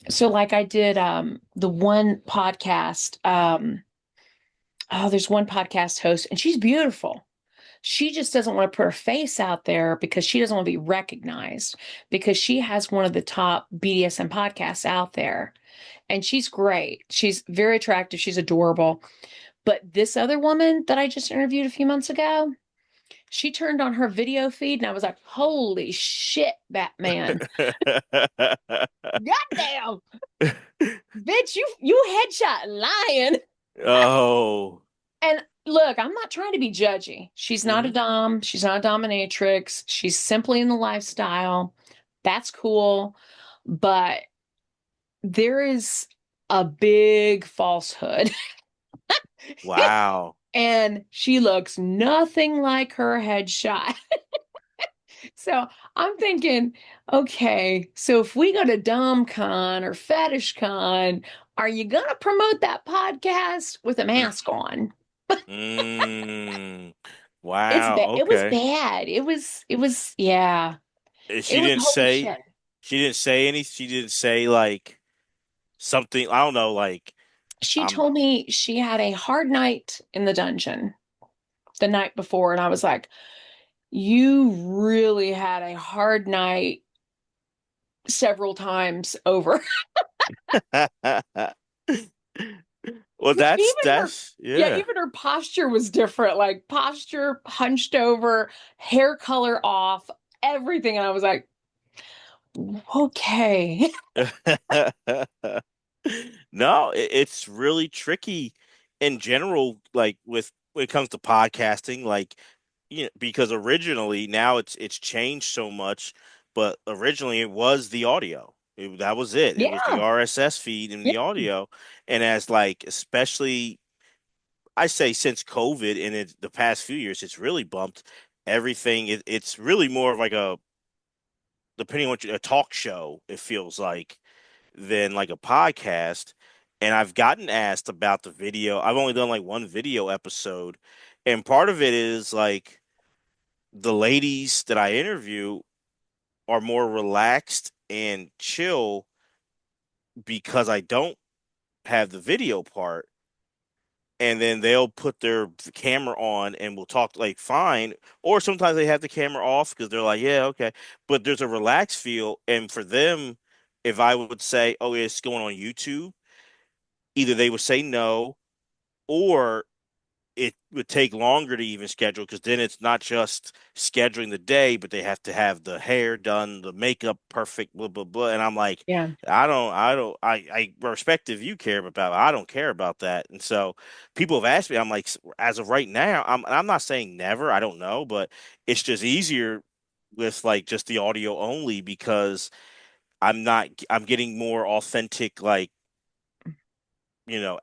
So like I did the one podcast, oh, there's one podcast host and she's beautiful. She just doesn't want to put her face out there because she doesn't want to be recognized because she has one of the top BDSM podcasts out there. And she's great. She's very attractive. She's adorable. But this other woman that I just interviewed a few months ago, she turned on her video feed and I was like, holy shit, Batman. Goddamn, bitch, you headshot lying. Oh. And look, I'm not trying to be judgy. She's not a Hmm. dom. She's not a dominatrix. She's simply in the lifestyle. That's cool. But there is a big falsehood. Wow. And she looks nothing like her headshot. So I'm thinking, okay, so if we go to DomCon or FetishCon, are you going to promote that podcast with a mask on? Mm. It's Wow. bad. It was Okay. bad. Yeah. She It was didn't holy say shit. she didn't say any. She didn't say like something. I don't know. Like She I'm. told me she had a hard night in the dungeon the night before, and I was like, you really had a hard night several times over. Well, Even her, yeah, yeah. even her posture was different, like posture hunched over, hair color off, everything. And I was like, okay. No, it's really tricky in general, like with when it comes to podcasting, like because originally now it's changed so much, but originally it was the audio. That was it. It was the Yeah. RSS feed and Yeah. the audio. And as like especially I say since COVID and the past few years, it's really bumped everything. It's really more of like depending on a talk show, it feels like than like a podcast. And I've gotten asked about the video. I've only done like one video episode. And part of it is like the ladies that I interview are more relaxed and chill because I don't have the video part. And then they'll put their camera on and we'll talk like fine. Or sometimes they have the camera off because they're like, yeah, okay. But there's a relaxed feel. And for them, if I would say, oh, yeah, it's going on YouTube, either they would say no or it would take longer to even schedule because then it's not just scheduling the day, but they have to have the hair done, the makeup perfect, blah blah blah. And I'm like, Yeah. I respect if you care about it. I don't care about that. And so people have asked me, I'm like, as of right now, I'm not saying never, I don't know, but it's just easier with like just the audio only because I'm getting more authentic like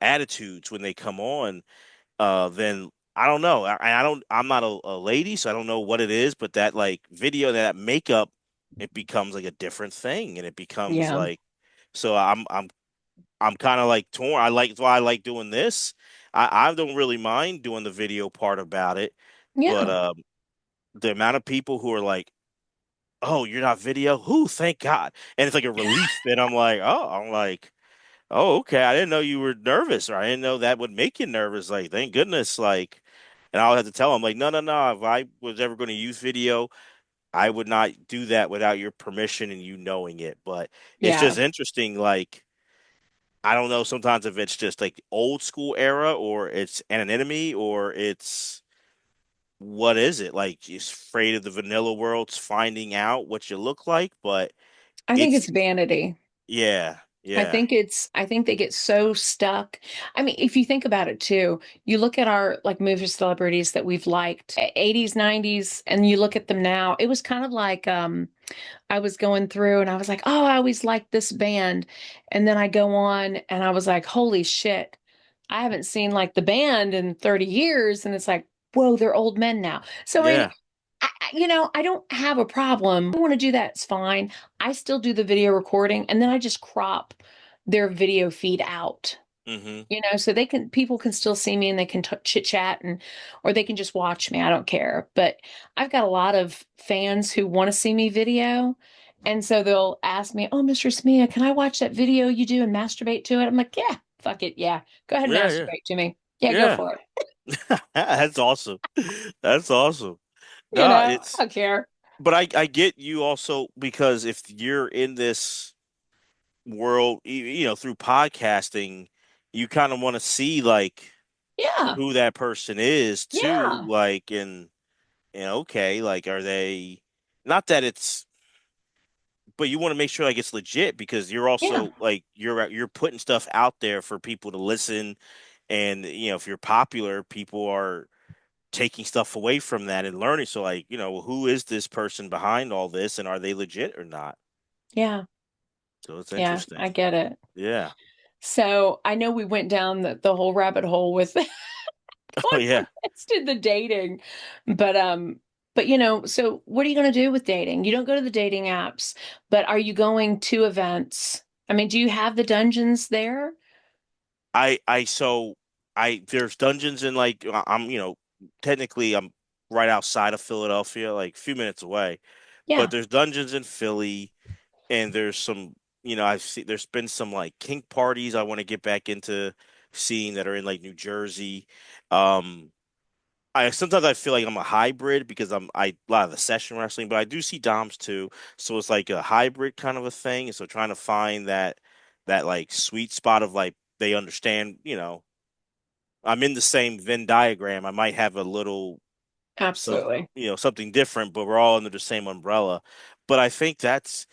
attitudes when they come on then I don't know. I'm not a lady, so I don't know what it is, but that like video, that makeup, it becomes like a different thing, and it becomes Yeah. like so I'm kind of like torn. That's why I like doing this. I don't really mind doing the video part about it, but Yeah. the amount of people who are like, "Oh, you're not video? Who? Thank God!" And it's like a relief, and I'm like. Oh, okay. I didn't know you were nervous, or I didn't know that would make you nervous. Like, thank goodness. Like, and I'll have to tell them, like, no, no, no. If I was ever going to use video, I would not do that without your permission and you knowing it. But it's Yeah. just interesting. Like, I don't know sometimes if it's just like old school era or it's anonymity or it's what is it? Like just afraid of the vanilla world's finding out what you look like, but I think it's it's vanity. yeah, yeah, I think they get so stuck. I mean, if you think about it too, you look at our like movie celebrities that we've liked 80s, 90s, and you look at them now, it was kind of like I was going through and I was like, oh, I always liked this band. And then I go on and I was like, holy shit, I haven't seen like the band in 30 years. And it's like, whoa, they're old men now. So I mean, yeah. I don't have a problem. I want to do that, it's fine. I still do the video recording and then I just crop their video feed out. Hmm. So people can still see me and they can chit chat or they can just watch me. I don't care. But I've got a lot of fans who want to see me video. And so they'll ask me, oh, Mistress Mia, can I watch that video you do and masturbate to it? I'm like, yeah, fuck it. Yeah. Go ahead and Yeah, yeah, masturbate to me. Yeah, go yeah. for it. That's awesome. That's awesome. No, I it's don't care. but I get you also because if you're in this world, through podcasting, you kind of want to see like Yeah. who that person is too, Yeah. like and okay, like are they not that it's but you want to make sure like it's legit because you're Yeah. also like you're putting stuff out there for people to listen and if you're popular, people are taking stuff away from that and learning. So like, who is this person behind all this and are they legit or not? Yeah. So it's Yeah. interesting. I get it. Yeah. So I know we went down the whole rabbit hole with Oh going from yeah. this to the dating. But so what are you going to do with dating? You don't go to the dating apps, but are you going to events? I mean, do you have the dungeons there? So I there's dungeons in like I'm technically I'm right outside of Philadelphia, like a few minutes away. But Yeah. there's dungeons in Philly and there's some I've seen there's been some like kink parties I want to get back into seeing that are in like New Jersey. Um I sometimes I feel like I'm a hybrid because I a lot of the session wrestling, but I do see DOMs too. So it's like a hybrid kind of a thing. So trying to find that like sweet spot of like they understand, I'm in the same Venn diagram. I might have a little some Absolutely. something different, but we're all under the same umbrella. But I think that's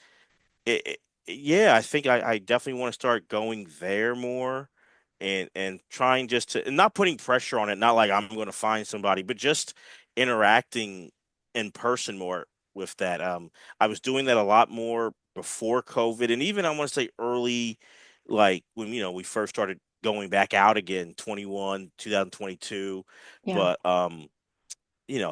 yeah, I think I definitely want to start going there more and trying just to and not putting pressure on it, not like I'm going to find somebody, but just interacting in person more with that. I was doing that a lot more before COVID and even I want to say early like when we first started going back out again 2022, Yeah. but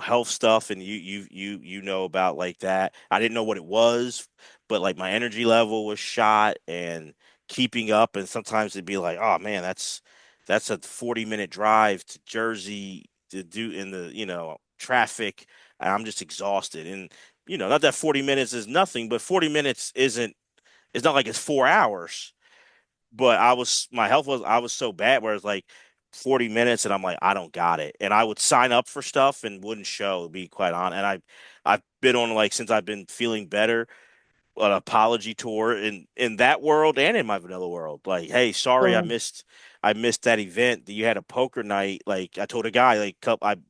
health stuff and you know about like that. I didn't know what it was, but like my energy level was shot and keeping up and sometimes it'd be like, "Oh man, that's a 40-minute drive to Jersey to do in the, traffic." And I'm just exhausted. And not that 40 minutes is nothing, but 40 minutes isn't it's not like it's 4 hours, but my health was I was so bad where it's like 40 minutes and I'm like I don't got it and I would sign up for stuff and wouldn't show to be quite honest and I've been on like since I've been feeling better an apology tour in that world and in my vanilla world. Like, hey, sorry, Sure. I missed that event. You had a poker night. Like, I told a guy, like,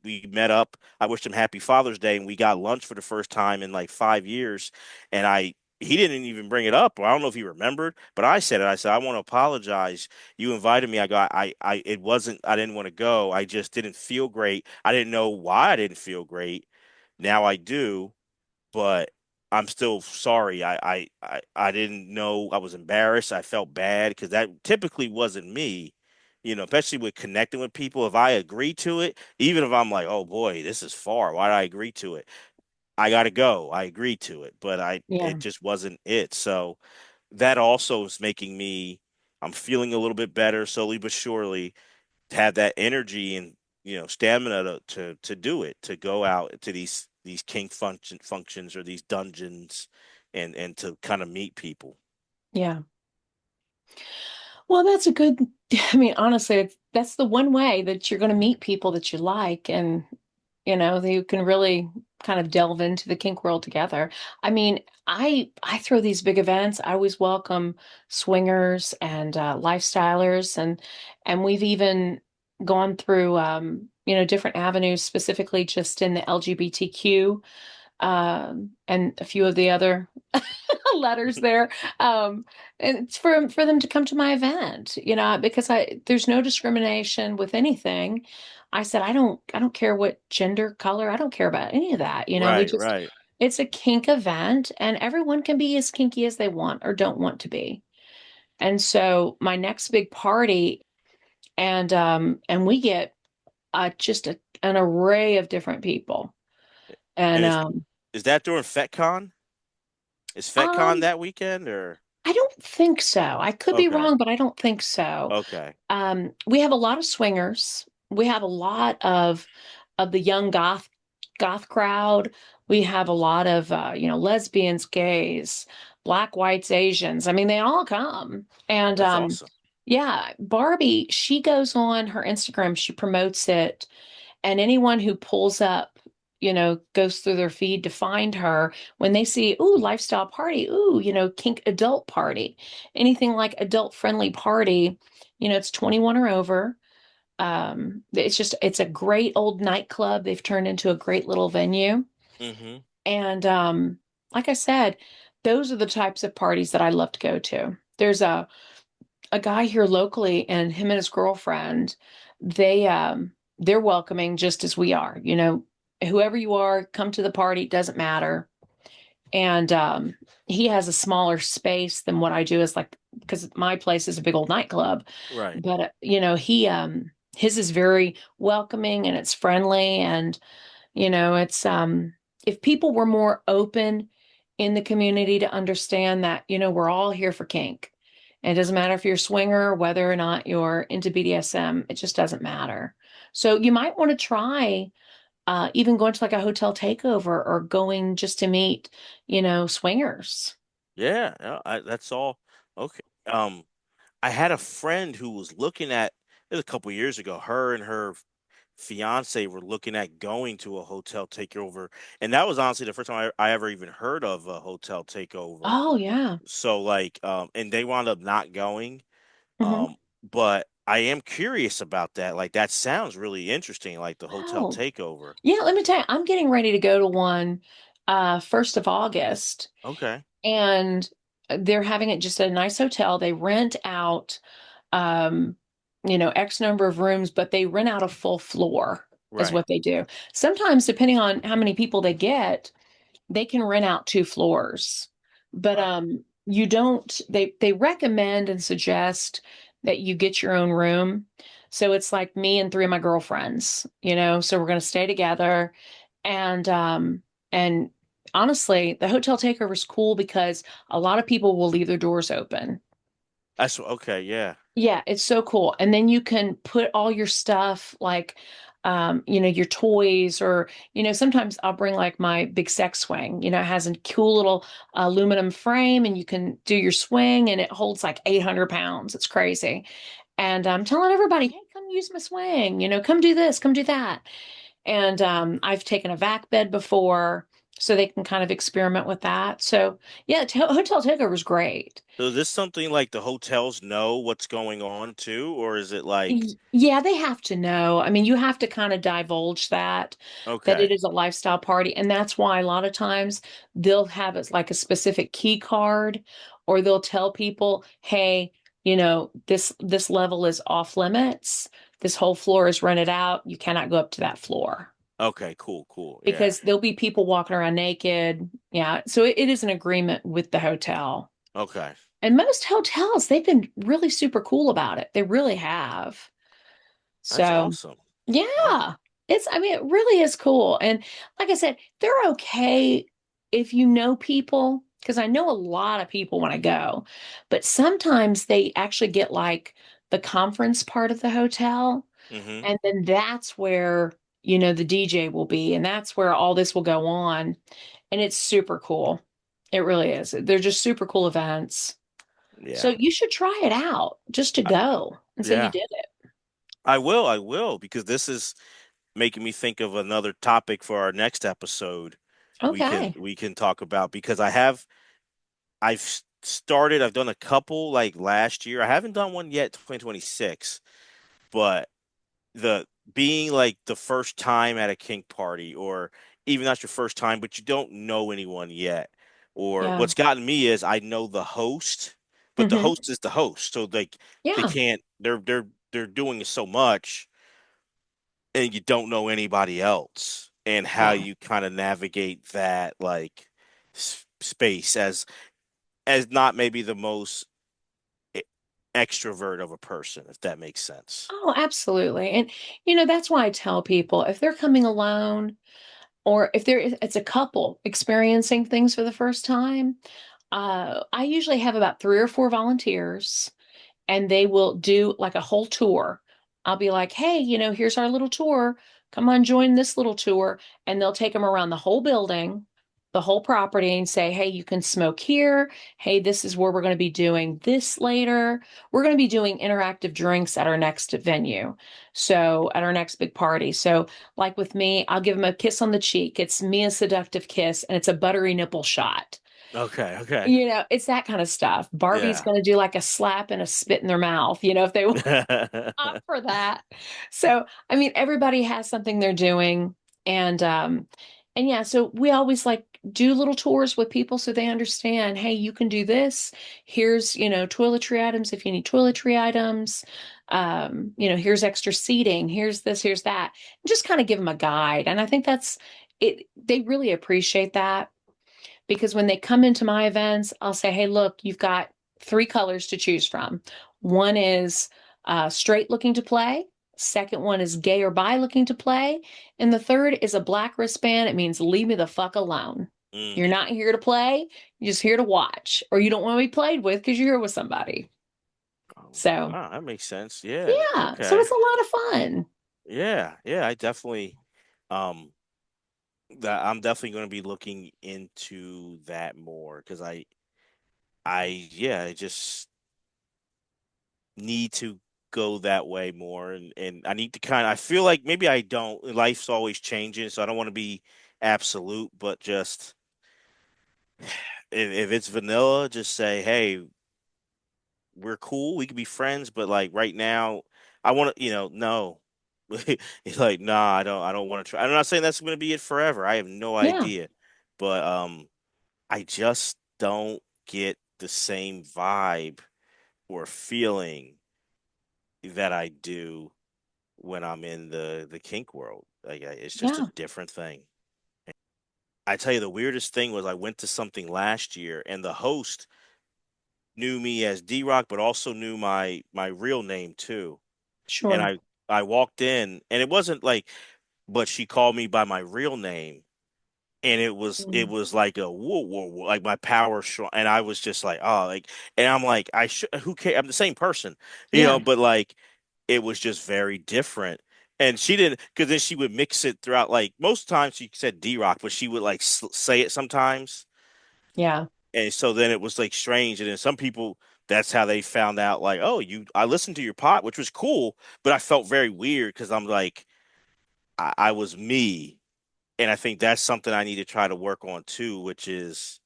we met up. I wished him Happy Father's Day, and we got lunch for the first time in like 5 years. And he didn't even bring it up. I don't know if he remembered, but I said it. I said, I want to apologize. You invited me. It wasn't. I didn't want to go. I just didn't feel great. I didn't know why I didn't feel great. Now I do, but I'm still sorry. I didn't know. I was embarrassed. I felt bad because that typically wasn't me. Especially with connecting with people. If I agree to it, even if I'm like, oh boy, this is far. Why did I agree to it? I gotta go. I agreed to it, but it Yeah. just wasn't it. So that also is making me. I'm feeling a little bit better slowly but surely to have that energy and stamina to do it to go out to these kink functions or these dungeons and to kind of meet people. Yeah. Well, that's a good, I mean, honestly, that's the one way that you're going to meet people that you like and, that you can really kind of delve into the kink world together. I mean, I throw these big events. I always welcome swingers and lifestylers, and we've even gone through different avenues, specifically just in the LGBTQ and a few of the other letters there. Um, and it's for them to come to my event, because there's no discrimination with anything. I said I don't care what gender, color, I don't care about any of that. We Right, just right. it's a kink event and everyone can be as kinky as they want or don't want to be. And so my next big party and we get just an array of different people. And And is that during FetCon? Is FetCon um that weekend or I don't think so. I could be okay. wrong, but I don't think so. Okay. We have a lot of swingers. We have a lot of the young goth crowd. We have a lot of lesbians, gays, black, whites, Asians. I mean, they all come. And That's awesome. yeah, Barbie, she goes on her Instagram, she promotes it, and anyone who pulls up, goes through their feed to find her, when they see, ooh, lifestyle party, ooh, kink adult party, anything like adult friendly party, it's 21 or over. It's a great old nightclub. They've turned into a great little venue. Hmm. And like I said, those are the types of parties that I love to go to. There's a guy here locally, and him and his girlfriend, they're welcoming just as we are. Whoever you are, come to the party, it doesn't matter. And he has a smaller space than what I do, is like, because my place is a big old nightclub. Right. But he his is very welcoming and it's friendly, and it's if people were more open in the community to understand that, we're all here for kink. And it doesn't matter if you're a swinger, whether or not you're into BDSM, it just doesn't matter. So you might want to try even going to like a hotel takeover or going just to meet, swingers. Yeah, yeah, that's all. Okay. I had a friend who was looking at it was a couple years ago. Her and her fiance were looking at going to a hotel takeover, and that was honestly the first time I ever even heard of a hotel takeover. Oh, yeah. So like, and they wound up not going. Hmm. But I am curious about that. Like, that sounds really interesting, like the hotel Oh, takeover. yeah. Let me tell you, I'm getting ready to go to one 1st of August, Okay, and they're having it just at a nice hotel. They rent out um, X number of rooms, but they rent out a full floor is right. what they do. Sometimes, depending on how many people they get, they can rent out 2 floors. But Wow. you don't, they recommend and suggest that you get your own room. So it's like me and 3 of my girlfriends, so we're going to stay together. And honestly, the hotel takeover is cool because a lot of people will leave their doors open. That's okay. Yeah. Yeah, it's so cool. And then you can put all your stuff like your toys, or, sometimes I'll bring like my big sex swing, it has a cool little aluminum frame, and you can do your swing and it holds like 800 pounds. It's crazy. And I'm telling everybody, hey, come use my swing, come do this, come do that. And I've taken a vac bed before, so they can kind of experiment with that. So yeah, hotel takeover is great. So is this something like the hotels know what's going on too, or is it like Yeah, they have to know. I mean, you have to kind of divulge that it okay, is a lifestyle party. And that's why a lot of times they'll have it like a specific key card, or they'll tell people, hey, this level is off limits. This whole floor is rented out. You cannot go up to that floor, okay, cool, cool, yeah, because there'll be people walking around naked. Yeah. So it is an agreement with the hotel. okay, And most hotels, they've been really super cool about it. They really have. that's So, awesome. Okay, yeah, I mean, it really is cool. And like I said, they're okay if you know people, because I know a lot of people when I go, but sometimes they actually get like the conference part of the hotel. mm-hmm. And then that's where, the DJ will be, and that's where all this will go on. And it's super cool. It really is. They're just super cool events. So Yeah, you should try it out just to I, go and say you yeah, did it. I will because this is making me think of another topic for our next episode. Okay. We can talk about because I've done a couple like last year. I haven't done one yet, 2026, but the being like the first time at a kink party, or even not your first time, but you don't know anyone yet. Or Yeah. what's gotten me is I know the host, but the Hmm. host is the host. So like they Yeah. can't they're doing so much and you don't know anybody else and how Yeah. you kind of navigate that like space as not maybe the most e- extrovert of a person, if that makes sense. Oh, absolutely. And that's why I tell people if they're coming alone or if it's a couple experiencing things for the first time, I usually have about 3 or 4 volunteers and they will do like a whole tour. I'll be like, hey, here's our little tour. Come on, join this little tour. And they'll take them around the whole building, the whole property, and say, hey, you can smoke here. Hey, this is where we're going to be doing this later. We're going to be doing interactive drinks at our next venue. So, at our next big party. So, like with me, I'll give them a kiss on the cheek. It's me a seductive kiss, and it's a buttery nipple shot. Okay, okay. It's that kind of stuff. Barbie's Yeah. going to do like a slap and a spit in their mouth, if they want up for that. So, I mean, everybody has something they're doing. And yeah, so we always like do little tours with people so they understand, hey, you can do this. Here's, toiletry items if you need toiletry items. Here's extra seating. Here's this, here's that. Just kind of give them a guide. And I think that's it. They really appreciate that because when they come into my events, I'll say, hey, look, you've got 3 colors to choose from. One is straight looking to play. Second one is gay or bi looking to play. And the third is a black wristband. It means leave me the fuck alone. Mm. You're not here to play. You're just here to watch, or you don't want to be played with because you're here with somebody. Oh, So, wow, that makes sense. Yeah. yeah. So Okay. it's a lot of fun. Yeah. Yeah. I definitely, um, that I'm definitely going to be looking into that more because yeah, I just need to go that way more, and I need to I feel like maybe I don't. Life's always changing, so I don't want to be absolute, but just if it's vanilla, just say, hey, we're cool. We can be friends, but like right now, I want to, no. It's like, nah, I don't want to try. I'm not saying that's going to be it forever. I have no Yeah. idea, but I just don't get the same vibe or feeling that I do when I'm in the kink world. Like it's just a Yeah. different thing. I tell you, the weirdest thing was I went to something last year, and the host knew me as D Rock, but also knew my real name too. And Sure. I walked in, and it wasn't like, but she called me by my real name, and it Mm. was like a whoa whoa, whoa like my power shrunk, and I was just like, oh, like, and I'm like, I should who cares? I'm the same person, Yeah. but like it was just very different. And she didn't, because then she would mix it throughout. Like most times she said D Rock, but she would like say it sometimes. Yeah. And so then it was like strange. And then some people, that's how they found out, like, oh, I listened to your pot, which was cool, but I felt very weird because I'm like, I was me. And I think that's something I need to try to work on too, which is,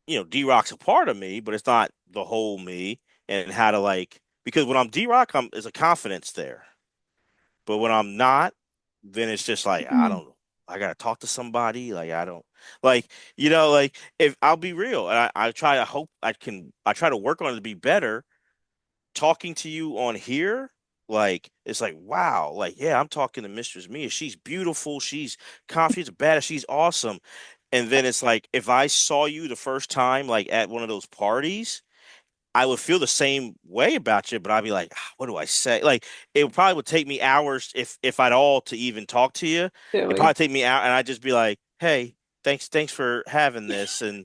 D Rock's a part of me, but it's not the whole me. And how to like, because when I'm D Rock, there's a confidence there. But when I'm not, then it's just like I Mm. don't know. I gotta talk to somebody. Like I don't like like if I'll be real, and I try to hope I try to work on it to be better. Talking to you on here, like it's like wow, like yeah, I'm talking to Mistress Mia. She's beautiful, she's confident, she's badass, she's awesome. And then it's like if I saw you the first time like at one of those parties, I would feel the same way about you, but I'd be like, "Ah, what do I say?" Like it probably would take me hours if at all to even talk to you. It Silly. probably take me out, and I'd just be like, "Hey, thanks for having this," and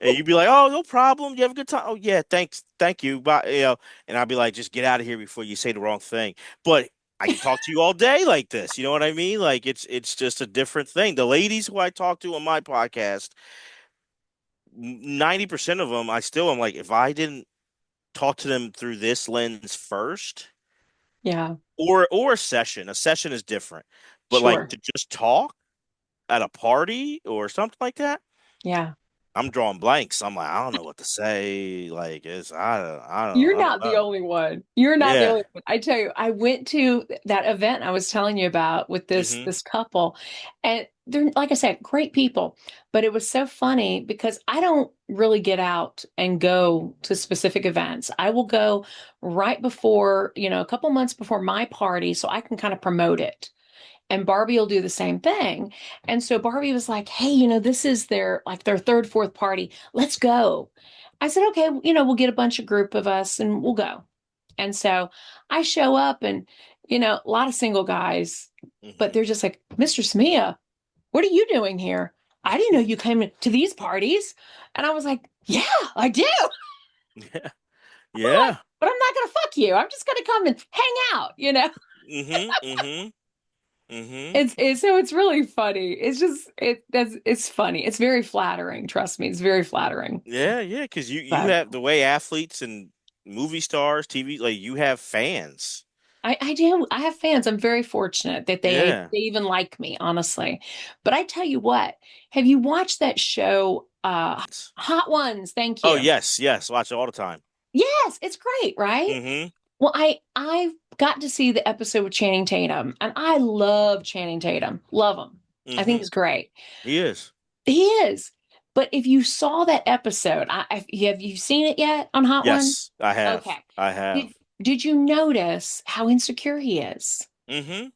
you'd be like, "Oh, no problem. You have a good time." "Oh yeah, thank you." But and I'd be like, "Just get out of here before you say the wrong thing." But I can talk to you all day like this. You know what I mean? Like it's just a different thing. The ladies who I talk to on my podcast, 90% of them, I still am like, if I didn't talk to them through this lens first Yeah. or a session is different, but like Sure. to just talk at a party or something like that, Yeah. I'm drawing blanks. I'm like, I don't know what to say. Like, You're I don't not the know. only one. You're not the Yeah. only one. I tell you, I went to that event I was telling you about with Hmm. this couple, and they're like I said, great people. But it was so funny because I don't really get out and go to specific events. I will go right before, a couple months before my party so I can kind of promote it. And Barbie will do the same thing. And so Barbie was like, "Hey, this is their third, fourth party. Let's go." I said, "Okay, we'll get a bunch of group of us and we'll go." And so I show up and, a lot of single guys, but Hmm. they're just like, "Mistress Mia, what are you doing here? I didn't know you came to these parties." And I was like, "Yeah, I do." Yeah. I'm like, Yeah. "But I'm not going to fuck you. I'm just going to come and hang out." Hmm. Hmm. Hmm. So it's really funny. It's funny. It's very flattering. Trust me, it's very flattering. Yeah, yeah, because you But have the way athletes and movie stars, TV, like you have fans. I do. I have fans. I'm very fortunate that Yeah. they even like me, honestly. But I tell you what, have you watched that show, Hot Ones? Thank Oh you. yes, yes, watch it all the time. Yes, it's great, right? Hmm. Well, I got to see the episode with Channing Tatum, and I love Channing Tatum. Love him. I think Hmm. he's great. He is. He is. But if you saw that episode, have you seen it yet on Hot Ones? Yes, I have. Okay. I have. Did you notice how insecure he is? Hmm.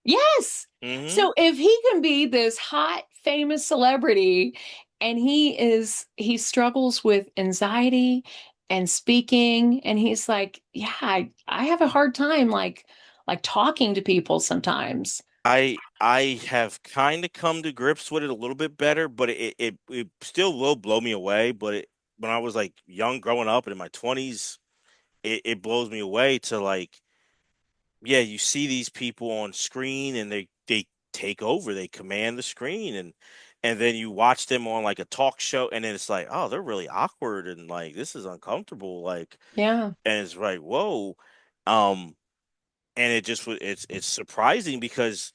Yes. Hmm. So if he can be this hot, famous celebrity and he struggles with anxiety and speaking, and he's like, yeah, I have a hard time like talking to people sometimes. I have kind of come to grips with it a little bit better, but it still will blow me away. But when I was like young, growing up and in my 20s, it blows me away to like, yeah, you see these people on screen and they take over, they command the screen, and then you watch them on like a talk show, and then it's like, oh, they're really awkward and like this is uncomfortable, like, Yeah. and it's like, whoa, um, and it's surprising because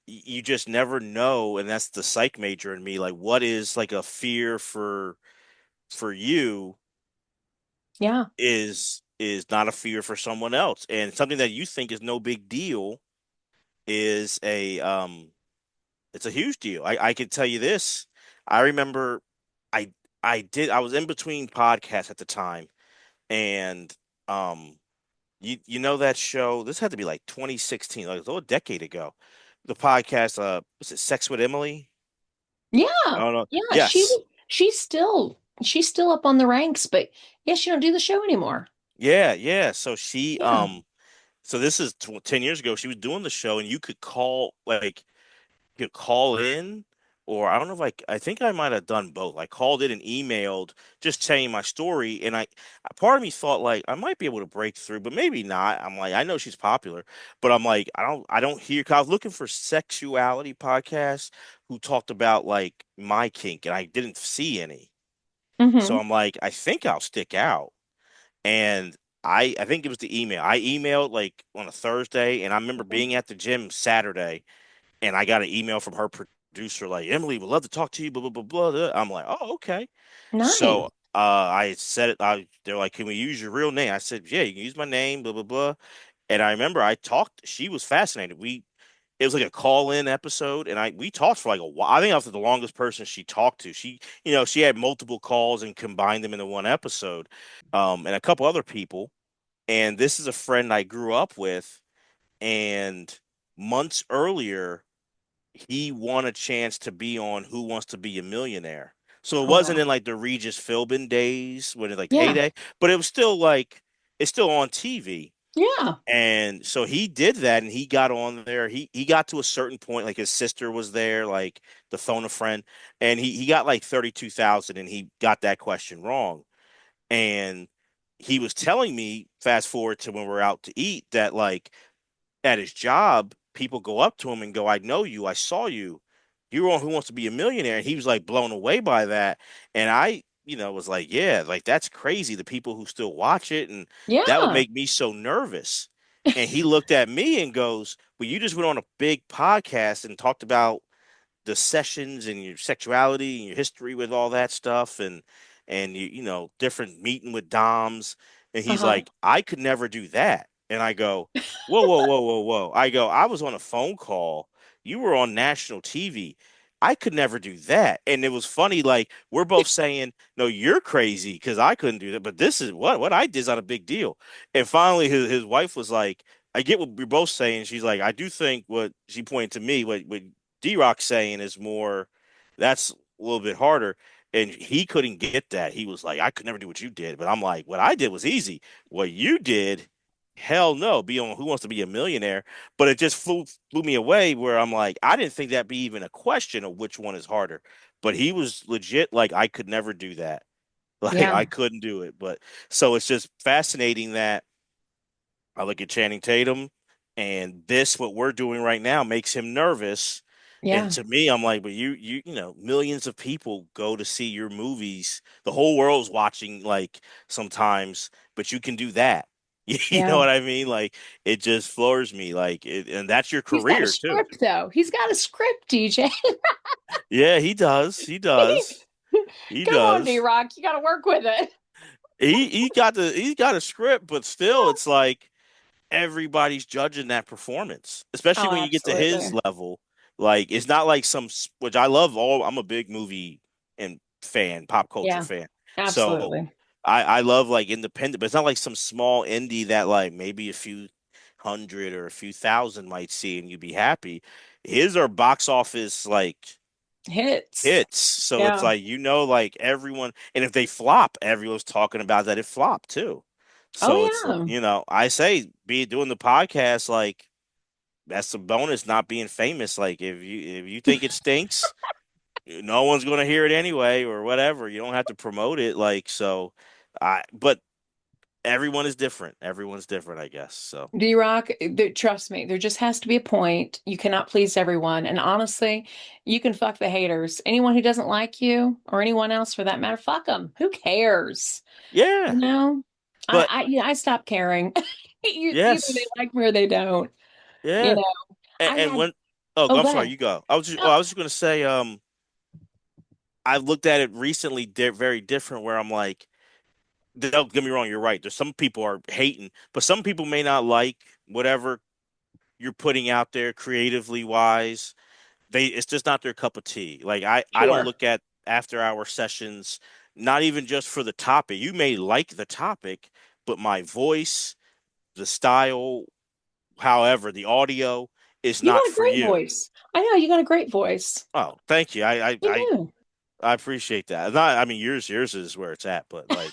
you just never know, and that's the psych major in me, like what is like a fear for you Yeah. is not a fear for someone else, and something that you think is no big deal is a it's a huge deal. I can tell you this. I remember I I was in between podcasts at the time, and um you know that show, this had to be like 2016, like a decade ago. The podcast, was it Sex with Emily? I Yeah. don't know. Yeah. Yes. She's still up on the ranks, but yeah, she don't do the show anymore. Yeah, yeah. So she Yeah. so this is 10 years ago. She was doing the show, and you could call in, or I don't know if I think I might have done both. I called in and emailed just telling my story, and part of me thought like I might be able to break through, but maybe not. I'm like, I know she's popular, but I'm like, I don't hear. 'Cause I was looking for sexuality podcasts who talked about like my kink, and I didn't see any. So Hmm. I'm like, I think I'll stick out, and I think it was the email. I emailed like on a Thursday, and I remember being at the gym Saturday, and I got an email from her producer like, Emily would love to talk to you, blah blah blah blah. Blah. I'm like, oh, okay. So Nice. I said it. They're like, can we use your real name? I said, yeah, you can use my name, blah blah blah. And I remember I talked. She was fascinated. It was like a call in episode, and I we talked for like a while. I think I was the longest person she talked to. She had multiple calls and combined them into one episode, and a couple other people. And this is a friend I grew up with, and months earlier he won a chance to be on Who Wants to Be a Millionaire. So it Oh wasn't wow. in like the Regis Philbin days when it like the Yeah. heyday, but it was still like it's still on TV. Yeah. And so he did that, and he got on there. He got to a certain point, like his sister was there, like the phone a friend, and he got like 32,000, and he got that question wrong. And he was telling me, fast forward to when we're out to eat, that like at his job, people go up to him and go, I know you, I saw you. You were on Who Wants to Be a Millionaire. And he was like blown away by that. And I was like, yeah, like that's crazy. The people who still watch it. And that would Yeah. make me so nervous. And he looked at me and goes, "Well, you just went on a big podcast and talked about the sessions and your sexuality and your history with all that stuff and you know different meeting with doms." And he's Uh-huh. like, "I could never do that." And I go, "Whoa, whoa, whoa, whoa, whoa." I go, "I was on a phone call, you were on national TV, I could never do that." And it was funny, like we're both saying, "No, you're crazy because I couldn't do that, but this is what I did is not a big deal." And finally his wife was like, "I get what we're both saying." She's like, "I do think," what she pointed to me, what D-Rock saying is more, that's a little bit harder. And he couldn't get that. He was like, "I could never do what you did." But I'm like, what I did was easy. What you did, hell no. Be on Who Wants to Be a Millionaire. But it just flew me away where I'm like, I didn't think that'd be even a question of which one is harder. But he was legit like, I could never do that. Like Yeah. I couldn't do it. But so it's just fascinating that I look at Channing Tatum and this, what we're doing right now, makes him nervous. And Yeah. to me, I'm like, but you know, millions of people go to see your movies. The whole world's watching, like sometimes, but you can do that. You know Yeah. what I mean? Like it just floors me. Like it, and that's your He's got a career too. script though. He's got a script, DJ. Yeah, he does. He does. He Come on, does. D-Rock. You got to work with it. He got a script, but still, it's like everybody's judging that performance, especially Oh, when you get to his absolutely. level. Like it's not like which I love. All I'm a big movie and fan, pop culture Yeah, fan. So absolutely. I love like independent, but it's not like some small indie that like maybe a few hundred or a few thousand might see and you'd be happy. His are box office like Hits. hits. So it's Yeah. like, like everyone, and if they flop, everyone's talking about that it flopped too. Oh, So it's like, yeah. I say be doing the podcast, like that's a bonus not being famous. Like if you think it stinks, no one's gonna hear it anyway or whatever. You don't have to promote it. Like so but everyone is different. Everyone's different, I guess. So D-Rock, trust me, there just has to be a point. You cannot please everyone. And honestly, you can fuck the haters. Anyone who doesn't like you or anyone else for that matter, fuck them. Who cares? yeah. You know? But I stopped caring. Either they yes. like me or they don't. You Yeah. know, I And had, when oh, I'm go sorry, ahead. you go. No, I was just gonna say, I looked at it recently, very different. Where I'm like, don't get me wrong, you're right. There's some people are hating, but some people may not like whatever you're putting out there creatively wise. It's just not their cup of tea. Like I don't sure. look at after hour sessions, not even just for the topic. You may like the topic, but my voice, the style, however, the audio is You not got a for great you. voice. I know you got a great voice. Oh, thank you. You do. I appreciate that. Not, I mean, yours is where it's at, but like,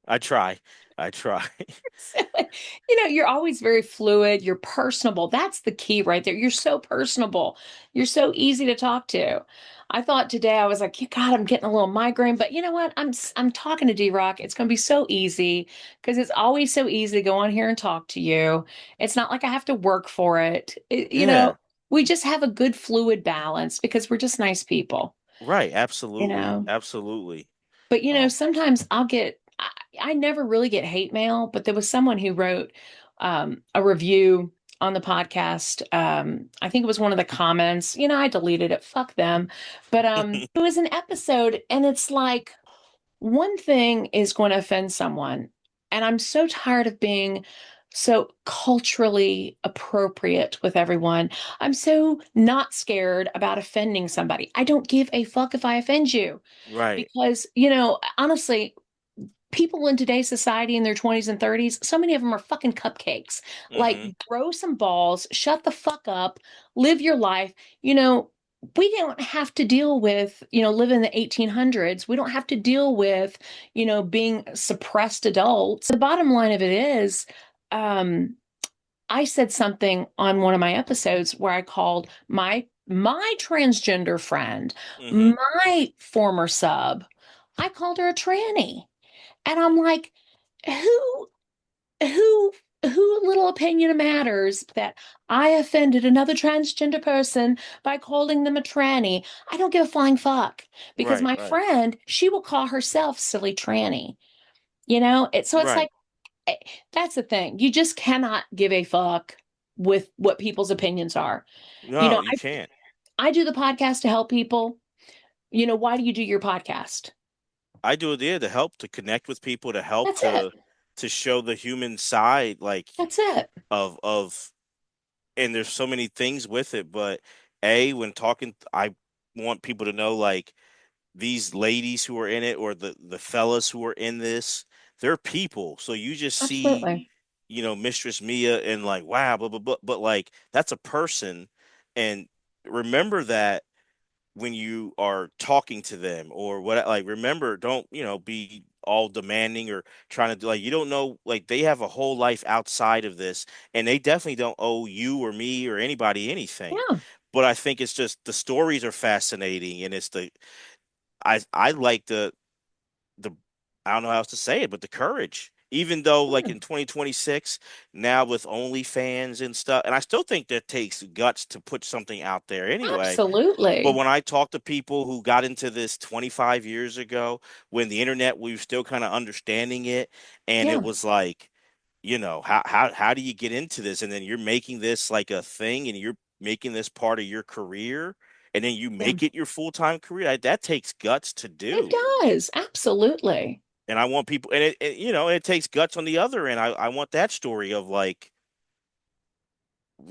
I try. I try. You're always very fluid. You're personable. That's the key right there. You're so personable. You're so easy to talk to. I thought today I was like, God, I'm getting a little migraine, but you know what? I'm talking to D-Rock. It's going to be so easy because it's always so easy to go on here and talk to you. It's not like I have to work for it. Yeah. We just have a good fluid balance because we're just nice people, Right. you Absolutely. know. Absolutely. But Um, sometimes I never really get hate mail, but there was someone who wrote a review on the podcast. I think it was one of the comments. I deleted it. Fuck them. But it was an episode, and it's like one thing is going to offend someone, and I'm so tired of being so culturally appropriate with everyone. I'm so not scared about offending somebody. I don't give a fuck if I offend you right. because, honestly, people in today's society in their 20s and 30s, so many of them are fucking cupcakes. Like, Hmm. grow some balls, shut the fuck up, live your life. You know, we don't have to deal with, live in the 1800s. We don't have to deal with, being suppressed adults. The bottom line of it is, um, I said something on one of my episodes where I called my transgender friend, Hmm. my former sub, I called her a tranny. And I'm like, who, who, who little opinion matters that I offended another transgender person by calling them a tranny? I don't give a flying fuck because Right. my Right. friend, she will call herself silly tranny. So it's Right. like eh, that's the thing. You just cannot give a fuck with what people's opinions are. You No, know, you can't. I do the podcast to help people. Why do you do your podcast? I do it there to help, to connect with people, to help That's it. to show the human side, like That's it. of and there's so many things with it, but A, when talking, I want people to know, like, these ladies who are in it, or the fellas who are in this, they're people. So you just see, Absolutely. Mistress Mia, and like, wow, blah blah blah, but like, that's a person. And remember that when you are talking to them, or what, like, remember, don't, be all demanding or trying to do, like, you don't know, like, they have a whole life outside of this, and they definitely don't owe you or me or anybody anything. Yeah. But I think it's just the stories are fascinating, and it's the I like the I don't know how else to say it, but the courage. Even though, like, Yeah. in 2026, now with OnlyFans and stuff, and I still think that takes guts to put something out there anyway. But Absolutely. when I talk to people who got into this 25 years ago, when the internet, we were still kind of understanding it, and it Yeah. was like, how do you get into this? And then you're making this like a thing, and you're making this part of your career, and then you Yeah. make it your full-time career. That takes guts to It do. does. Absolutely. And I want people, and it takes guts on the other end. I want that story of, like,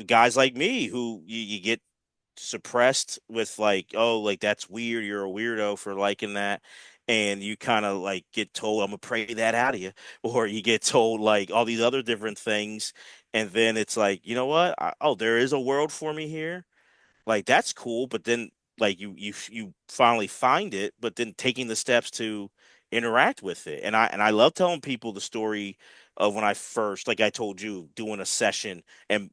guys like me who you get suppressed with, like, oh, like, that's weird, you're a weirdo for liking that, and you kind of like get told, I'm gonna pray that out of you, or you get told like all these other different things, and then it's like, you know what, oh, there is a world for me here, like, that's cool. But then, like, you finally find it, but then taking the steps to interact with it. And I love telling people the story of when I first, like I told you, doing a session, and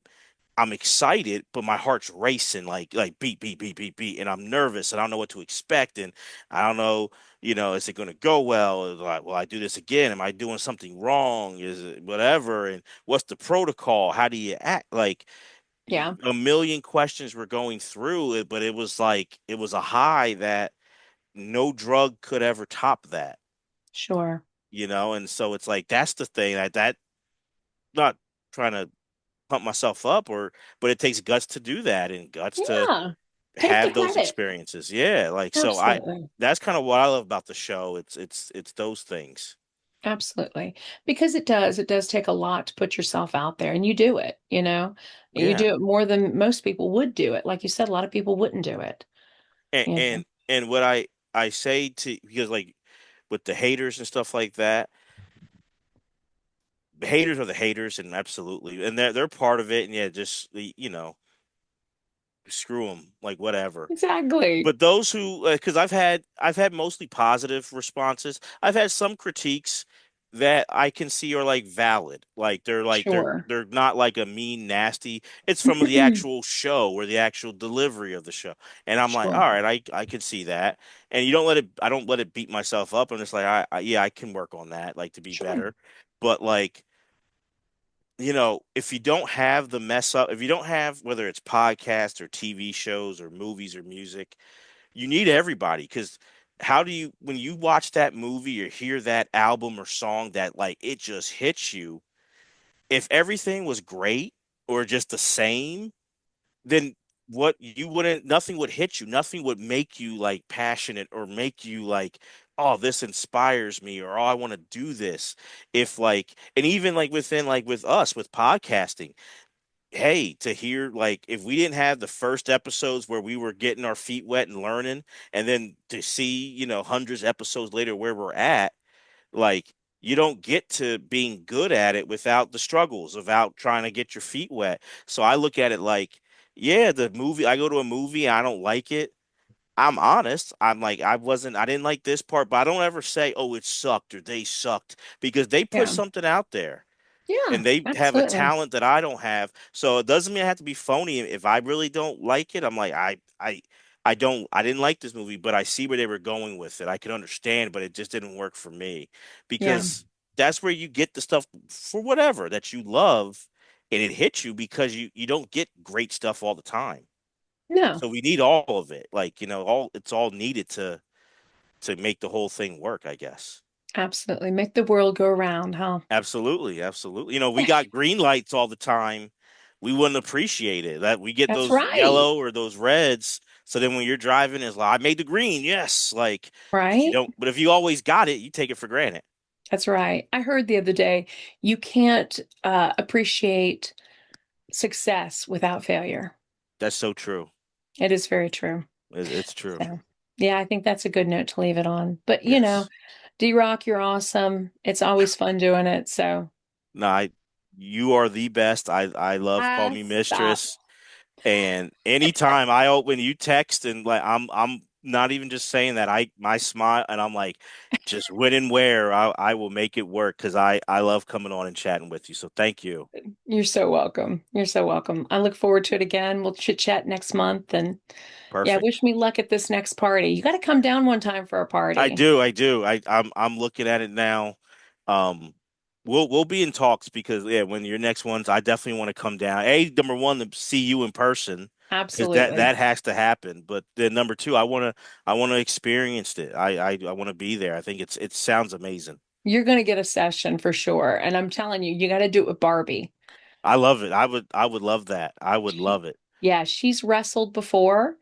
I'm excited, but my heart's racing, like beat, beat, beat, beat, beat, and I'm nervous, and I don't know what to expect, and I don't know, is it going to go well? Like, will I do this again? Am I doing something wrong? Is it whatever? And what's the protocol? How do you act? Like, Yeah. a million questions were going through it, but it was like, it was a high that no drug could ever top that, Sure. And so it's like, that's the thing, that not trying to pump myself up, but it takes guts to do that, and guts to Yeah. Take the have those credit. experiences. Yeah, like, so Absolutely. that's kind of what I love about the show. It's those things. Absolutely. Because it does take a lot to put yourself out there and you do it. You Yeah. do it more than most people would do it. Like you said, a lot of people wouldn't do it. And You know. and what I say to, because, like, with the haters and stuff like that, the haters are the haters, and absolutely, and they're part of it, and yeah, just, screw them, like, whatever. Exactly. But those who, because I've had mostly positive responses. I've had some critiques that I can see are, like, valid. Like, they're like, Sure. they're not like a mean, nasty. It's from the actual show, or the actual delivery of the show. And I'm like, all Sure. right, I could see that. And you don't let it I don't let it beat myself up. I'm just like, yeah, I can work on that, like, to be Sure. better. But, like, if you don't have the mess up, if you don't have, whether it's podcasts or TV shows or movies or music, you need everybody. Because how do you, when you watch that movie or hear that album or song that, like, it just hits you, if everything was great or just the same, then what you wouldn't nothing would hit you, nothing would make you, like, passionate, or make you like, oh, this inspires me, or, oh, I want to do this. If, like, and even, like, within, like, with us with podcasting, hey, to hear, like, if we didn't have the first episodes where we were getting our feet wet and learning, and then to see, hundreds of episodes later where we're at, like, you don't get to being good at it without the struggles, without trying to get your feet wet. So I look at it like, yeah, the movie, I go to a movie, I don't like it, I'm honest. I'm like, I didn't like this part, but I don't ever say, oh, it sucked or they sucked, because they put Yeah. something out there, Yeah. and they have a Absolutely. talent that I don't have. So it doesn't mean I have to be phony. If I really don't like it, I'm like, I didn't like this movie, but I see where they were going with it. I can understand, but it just didn't work for me, Yeah. because that's where you get the stuff for whatever that you love, and it hits you, because you don't get great stuff all the time. No. So we need all of it. Like, all it's all needed to make the whole thing work, I guess. Absolutely. Make the world go around, huh? Absolutely, absolutely. We got green lights all the time. We wouldn't appreciate it. That we get That's those right. yellow or those reds. So then when you're driving, it's like I made the green, yes. Like if you Right? don't, but if you always got it, you take it for granted. That's right. I heard the other day you can't appreciate success without failure. That's so true. It is very true. It's true. So, yeah, I think that's a good note to leave it on. But, Yes. D-Rock, you're awesome. It's always fun doing it. So, No, you are the best. I love Call Me stop. Mistress. And anytime I open you text and like I'm not even just saying that my smile and I'm like just when and where I will make it work because I love coming on and chatting with you. So thank you. You're so welcome. You're so welcome. I look forward to it again. We'll chit chat next month. And yeah, Perfect. wish me luck at this next party. You got to come down one time for a I party. do, I do. I'm looking at it now. Um we'll be in talks because yeah, when your next ones, I definitely want to come down. Number one, to see you in person because that Absolutely. has to happen. But then number two, I want to experience it. I want to be there. I think it sounds amazing. You're going to get a session for sure. And I'm telling you, you got to do it with Barbie. I love it. I would love that. I would She, love it. yeah, she's wrestled before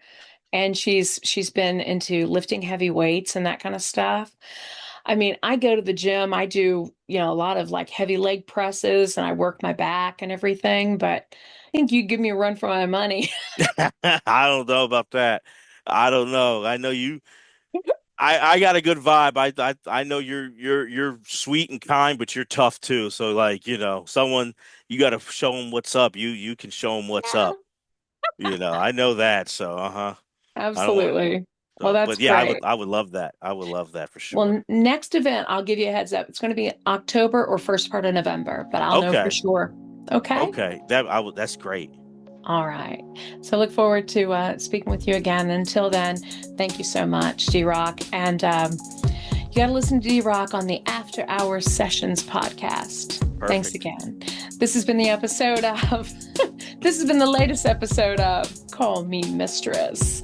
and she's been into lifting heavy weights and that kind of stuff. I mean, I go to the gym, I do, a lot of like heavy leg presses and I work my back and everything, but I think you give me a run for my money. I don't know about that. I don't know. I know you. I got a good vibe. I know you're sweet and kind, but you're tough too. So like, someone you got to show them what's up. You can show them what's Yeah. up. I know that. So, uh-huh. I don't want Absolutely. Well, so, that's but yeah, I would great. I would love that. I would love that for Well, sure. next event, I'll give you a heads up. It's going to be October or first part of November, but I'll know for Okay. sure. Okay. Okay. That's great. All right. So look forward to speaking with you again. Until then, thank you so much, D Rock. And you got to listen to D Rock on the After Hours Sessions podcast. Thanks Perfect. again. This has been the episode of, this has been the latest episode of Call Me Mistress.